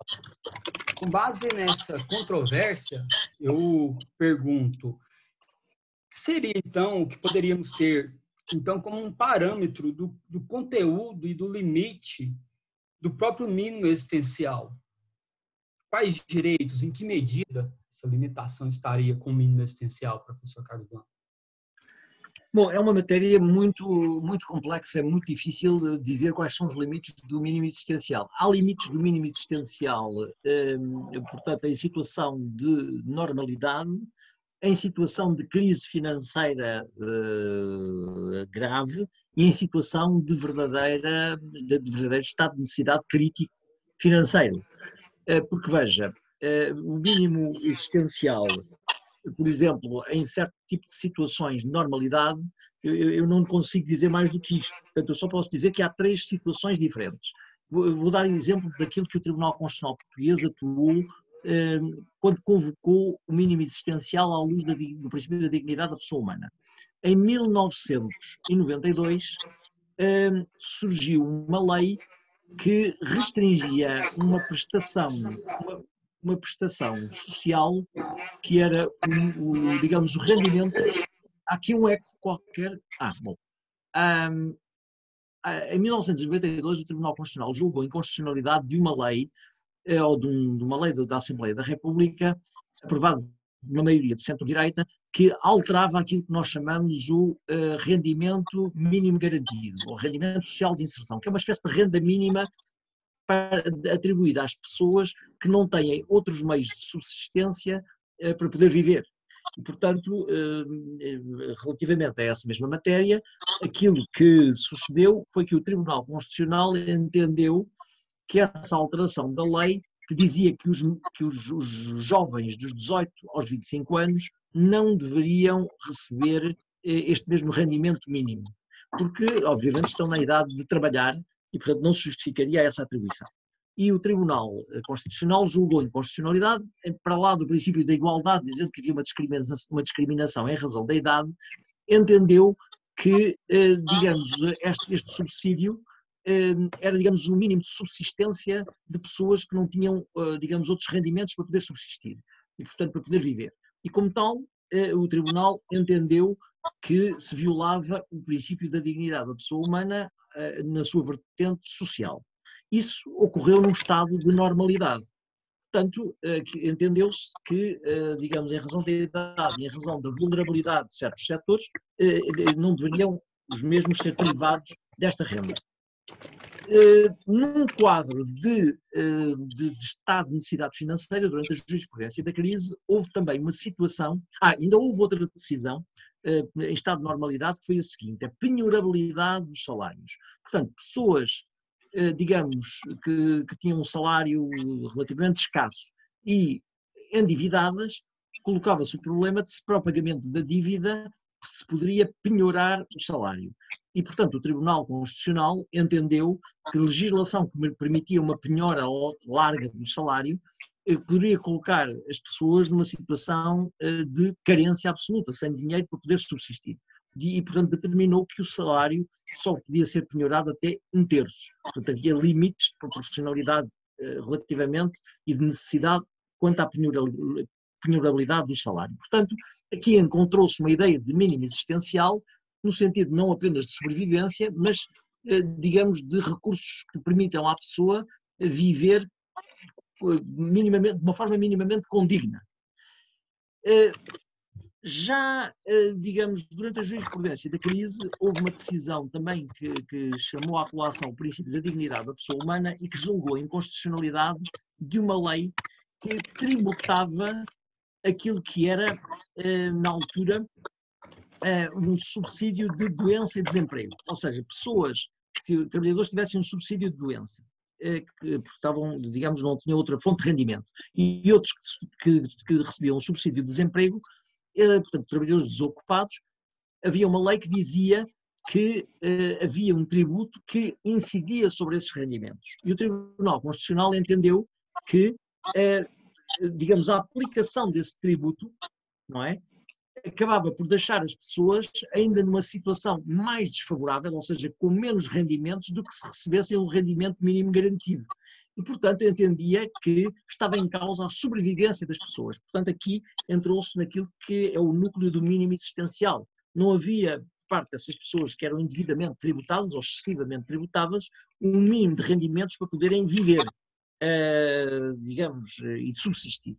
Com base nessa controvérsia, eu pergunto, o que seria, então, o que poderíamos ter, então, como um parâmetro do conteúdo e do limite do próprio mínimo existencial? Quais direitos, em que medida essa limitação estaria com o mínimo existencial, professor Carlos Blanco? Bom, é uma matéria muito complexa, é muito difícil de dizer quais são os limites do mínimo existencial. Há limites do mínimo existencial, portanto, em situação de normalidade, em situação de crise financeira grave e em situação de verdadeiro estado de necessidade crítico financeiro. Porque, veja, o mínimo existencial, por exemplo, em certo tipo de situações de normalidade, eu não consigo dizer mais do que isto. Portanto, eu só posso dizer que há 3 situações diferentes. Vou dar um exemplo daquilo que o Tribunal Constitucional Português atuou quando convocou o mínimo existencial à luz do princípio da dignidade da pessoa humana. Em 1992, surgiu uma lei que restringia uma prestação social que era, digamos, o rendimento. Há aqui um eco qualquer. Em 1992, o Tribunal Constitucional julgou a inconstitucionalidade de uma lei, ou de uma lei da Assembleia da República, aprovada por uma maioria de centro-direita, que alterava aquilo que nós chamamos o rendimento mínimo garantido, ou rendimento social de inserção, que é uma espécie de renda mínima atribuída às pessoas que não têm outros meios de subsistência para poder viver. E, portanto, relativamente a essa mesma matéria, aquilo que sucedeu foi que o Tribunal Constitucional entendeu que essa alteração da lei, que dizia que os jovens dos 18 aos 25 anos não deveriam receber este mesmo rendimento mínimo, porque, obviamente, estão na idade de trabalhar e, portanto, não se justificaria essa atribuição. E o Tribunal Constitucional julgou inconstitucionalidade, para lá do princípio da igualdade, dizendo que havia uma discriminação em razão da idade, entendeu que, digamos, este subsídio era, digamos, o mínimo de subsistência de pessoas que não tinham, digamos, outros rendimentos para poder subsistir e, portanto, para poder viver. E, como tal, o Tribunal entendeu que se violava o princípio da dignidade da pessoa humana na sua vertente social. Isso ocorreu num estado de normalidade. Portanto, entendeu-se que, digamos, em razão da idade e em razão da vulnerabilidade de certos setores, não deveriam os mesmos ser privados desta renda. Num quadro de estado de necessidade financeira, durante a jurisprudência da crise, houve também uma situação, ainda houve outra decisão, em estado de normalidade, que foi a seguinte: a penhorabilidade dos salários. Portanto, pessoas, digamos, que tinham um salário relativamente escasso e endividadas, colocava-se o problema de se, para o pagamento da dívida, se poderia penhorar o salário. E, portanto, o Tribunal Constitucional entendeu que a legislação que permitia uma penhora larga do salário poderia colocar as pessoas numa situação de carência absoluta, sem dinheiro para poder subsistir. E, portanto, determinou que o salário só podia ser penhorado até 1/3. Portanto, havia limites de proporcionalidade relativamente e de necessidade quanto à penhorabilidade do salário. Portanto, aqui encontrou-se uma ideia de mínimo existencial, no sentido não apenas de sobrevivência, mas, digamos, de recursos que permitam à pessoa viver minimamente, de uma forma minimamente condigna. Já, digamos, durante a jurisprudência da crise, houve uma decisão também que chamou à colação o princípio da dignidade da pessoa humana e que julgou a inconstitucionalidade de uma lei que tributava aquilo que era, na altura, um subsídio de doença e desemprego. Ou seja, pessoas, trabalhadores que tivessem um subsídio de doença, que estavam, digamos, não tinham outra fonte de rendimento, e outros que recebiam um subsídio de desemprego, portanto, trabalhadores desocupados, havia uma lei que dizia que havia um tributo que incidia sobre esses rendimentos. E o Tribunal Constitucional entendeu que, digamos, a aplicação desse tributo, não é, acabava por deixar as pessoas ainda numa situação mais desfavorável, ou seja, com menos rendimentos do que se recebessem um rendimento mínimo garantido. E, portanto, entendia que estava em causa a sobrevivência das pessoas. Portanto, aqui entrou-se naquilo que é o núcleo do mínimo existencial. Não havia, por parte dessas pessoas que eram indevidamente tributadas ou excessivamente tributadas, um mínimo de rendimentos para poderem viver, digamos, e subsistir.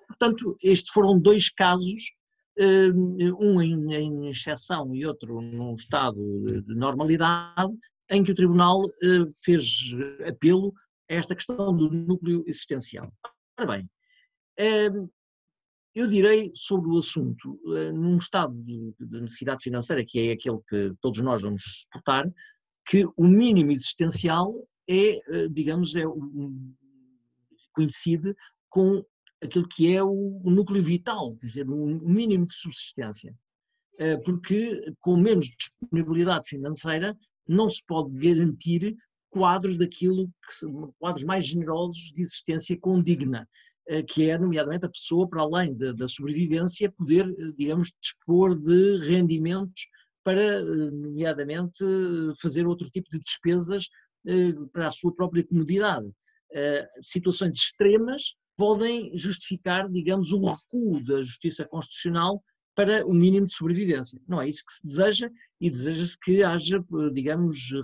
Portanto, estes foram dois casos, um em exceção e outro num estado de normalidade, em que o Tribunal fez apelo a esta questão do núcleo existencial. Ora bem, eu direi sobre o assunto, num estado de necessidade financeira, que é aquele que todos nós vamos suportar, que o mínimo existencial é, digamos, coincide com aquilo que é o núcleo vital, quer dizer, o mínimo de subsistência. Porque com menos disponibilidade financeira não se pode garantir quadros quadros mais generosos de existência condigna, que é, nomeadamente, a pessoa, para além da sobrevivência, poder, digamos, dispor de rendimentos para, nomeadamente, fazer outro tipo de despesas para a sua própria comodidade. Situações extremas podem justificar, digamos, o recuo da justiça constitucional para o mínimo de sobrevivência. Não é isso que se deseja, e deseja-se que haja, digamos, de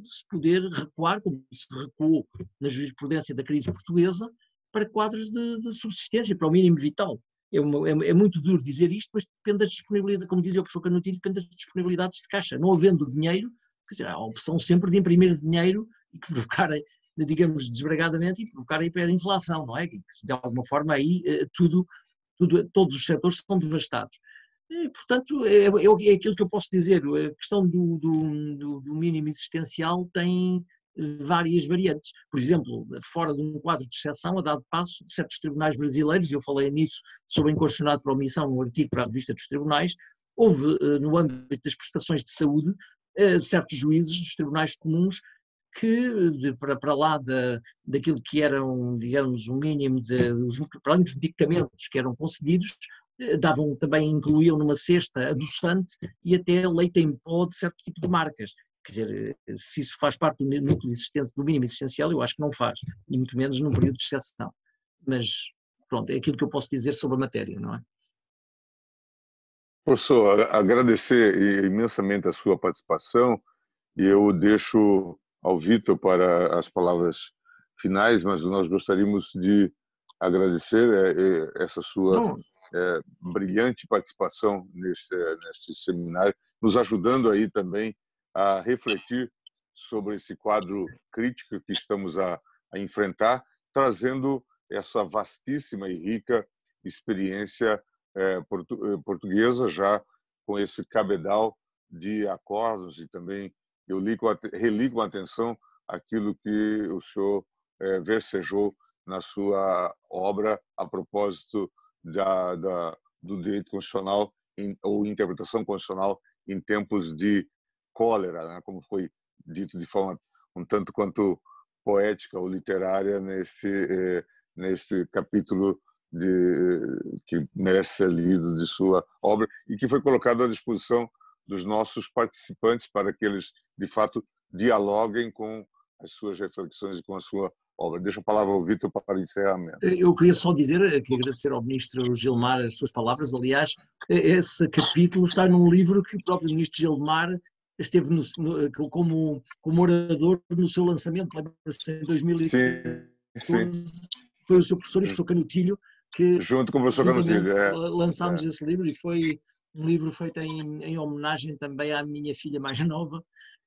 se poder recuar, como se recuou na jurisprudência da crise portuguesa, para quadros de subsistência, para o mínimo vital. É muito duro dizer isto, mas depende da disponibilidade, como dizia o professor Canutino, depende das disponibilidades de caixa. Não havendo dinheiro, quer dizer, há a opção sempre de imprimir dinheiro e que provocar digamos, desbragadamente e provocar a hiperinflação, não é? Que, de alguma forma aí todos os setores são devastados. E, portanto, é aquilo que eu posso dizer. A questão do mínimo existencial tem várias variantes. Por exemplo, fora de um quadro de exceção, a dado passo, certos tribunais brasileiros, e eu falei nisso sobre a inconstitucionalidade por omissão no artigo para a revista dos tribunais, houve, no âmbito das prestações de saúde, certos juízes dos tribunais comuns que, para lá daquilo que eram, digamos, o mínimo, para além dos medicamentos que eram concedidos, incluíam numa cesta adoçante e até leite em pó de certo tipo de marcas. Quer dizer, se isso faz parte do núcleo existente, do mínimo existencial, eu acho que não faz, e muito menos num período de exceção. Mas, pronto, é aquilo que eu posso dizer sobre a matéria, não é? Professor, agradecer imensamente a sua participação e eu deixo ao Vitor para as palavras finais, mas nós gostaríamos de agradecer essa sua brilhante participação neste seminário, nos ajudando aí também a refletir sobre esse quadro crítico que estamos a enfrentar, trazendo essa vastíssima e rica experiência portuguesa, já com esse cabedal de acordos, e também eu reli com atenção aquilo que o senhor versejou na sua obra a propósito do direito constitucional ou interpretação constitucional em tempos de cólera, né, como foi dito de forma um tanto quanto poética ou literária nesse capítulo que merece ser lido de sua obra e que foi colocado à disposição dos nossos participantes para que eles, de fato, dialoguem com as suas reflexões e com a sua obra. Deixo a palavra ao Vitor para o encerramento. Eu queria só dizer, agradecer ao ministro Gilmar as suas palavras. Aliás, esse capítulo está num livro que o próprio ministro Gilmar esteve como orador no seu lançamento, lembra-se, em 2014. Sim. Foi o seu professor, o professor Canutilho, que junto com o professor Canutilho lançámos esse livro, e foi um livro feito em homenagem também à minha filha mais nova,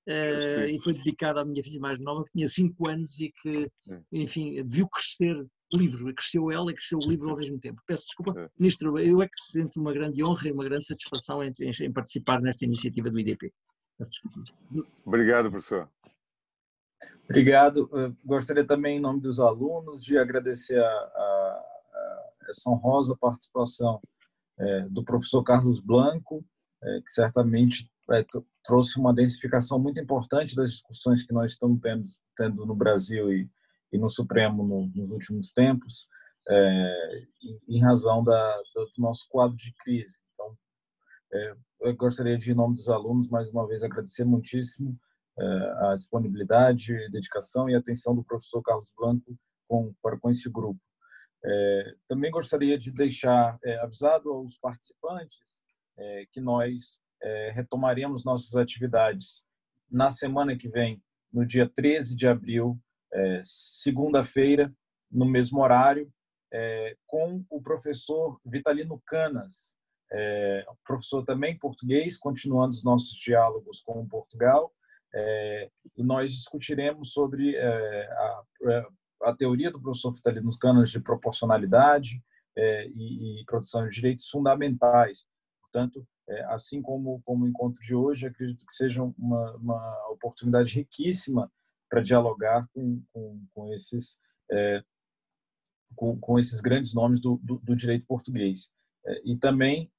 e foi dedicado à minha filha mais nova, que tinha 5 anos e que, enfim, viu crescer o livro, cresceu ela e cresceu o livro ao mesmo tempo. Peço desculpa, Ministro, eu é que sinto uma grande honra e uma grande satisfação em participar nesta iniciativa do IDP. Peço desculpa. Obrigado, professor. Obrigado. Eu gostaria também, em nome dos alunos, de agradecer essa honrosa participação do professor Carlos Blanco, que certamente trouxe uma densificação muito importante das discussões que nós estamos tendo no Brasil e no Supremo nos últimos tempos, em razão do nosso quadro de crise. Então, eu gostaria de, em nome dos alunos, mais uma vez agradecer muitíssimo a disponibilidade, dedicação e atenção do professor Carlos Blanco para com esse grupo. Também gostaria de deixar avisado aos participantes que nós retomaremos nossas atividades na semana que vem, no dia 13 de abril, segunda-feira, no mesmo horário, com o professor Vitalino Canas, professor também português, continuando os nossos diálogos com Portugal, e nós discutiremos sobre a teoria do professor Vitalino Canas de proporcionalidade e produção de direitos fundamentais. Portanto, assim como o encontro de hoje, acredito que seja uma oportunidade riquíssima para dialogar com esses grandes nomes do direito português. E também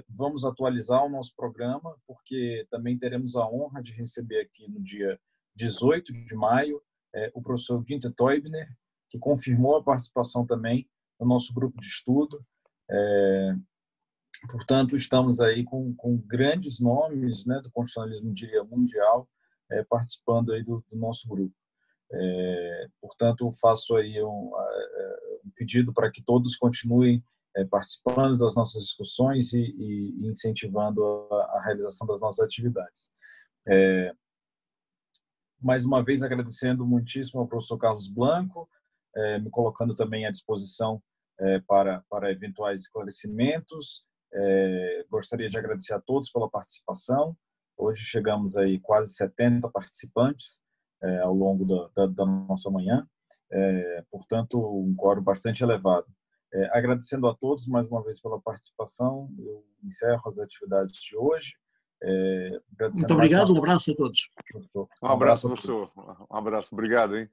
vamos atualizar o nosso programa, porque também teremos a honra de receber aqui no dia 18 de maio o professor Günther Teubner, que confirmou a participação também no nosso grupo de estudo. Portanto, estamos aí com grandes nomes, né, do constitucionalismo, diria, mundial, participando aí do nosso grupo. Portanto, faço aí um pedido para que todos continuem participando das nossas discussões e incentivando a realização das nossas atividades. Mais uma vez, agradecendo muitíssimo ao professor Carlos Blanco, me colocando também à disposição para eventuais esclarecimentos. Gostaria de agradecer a todos pela participação. Hoje chegamos aí quase 70 participantes. ao longo da nossa manhã, portanto, um quórum bastante elevado. Agradecendo a todos mais uma vez pela participação, eu encerro as atividades de hoje. Muito obrigado, um abraço a todos. Um abraço, professor. Um abraço, obrigado, hein?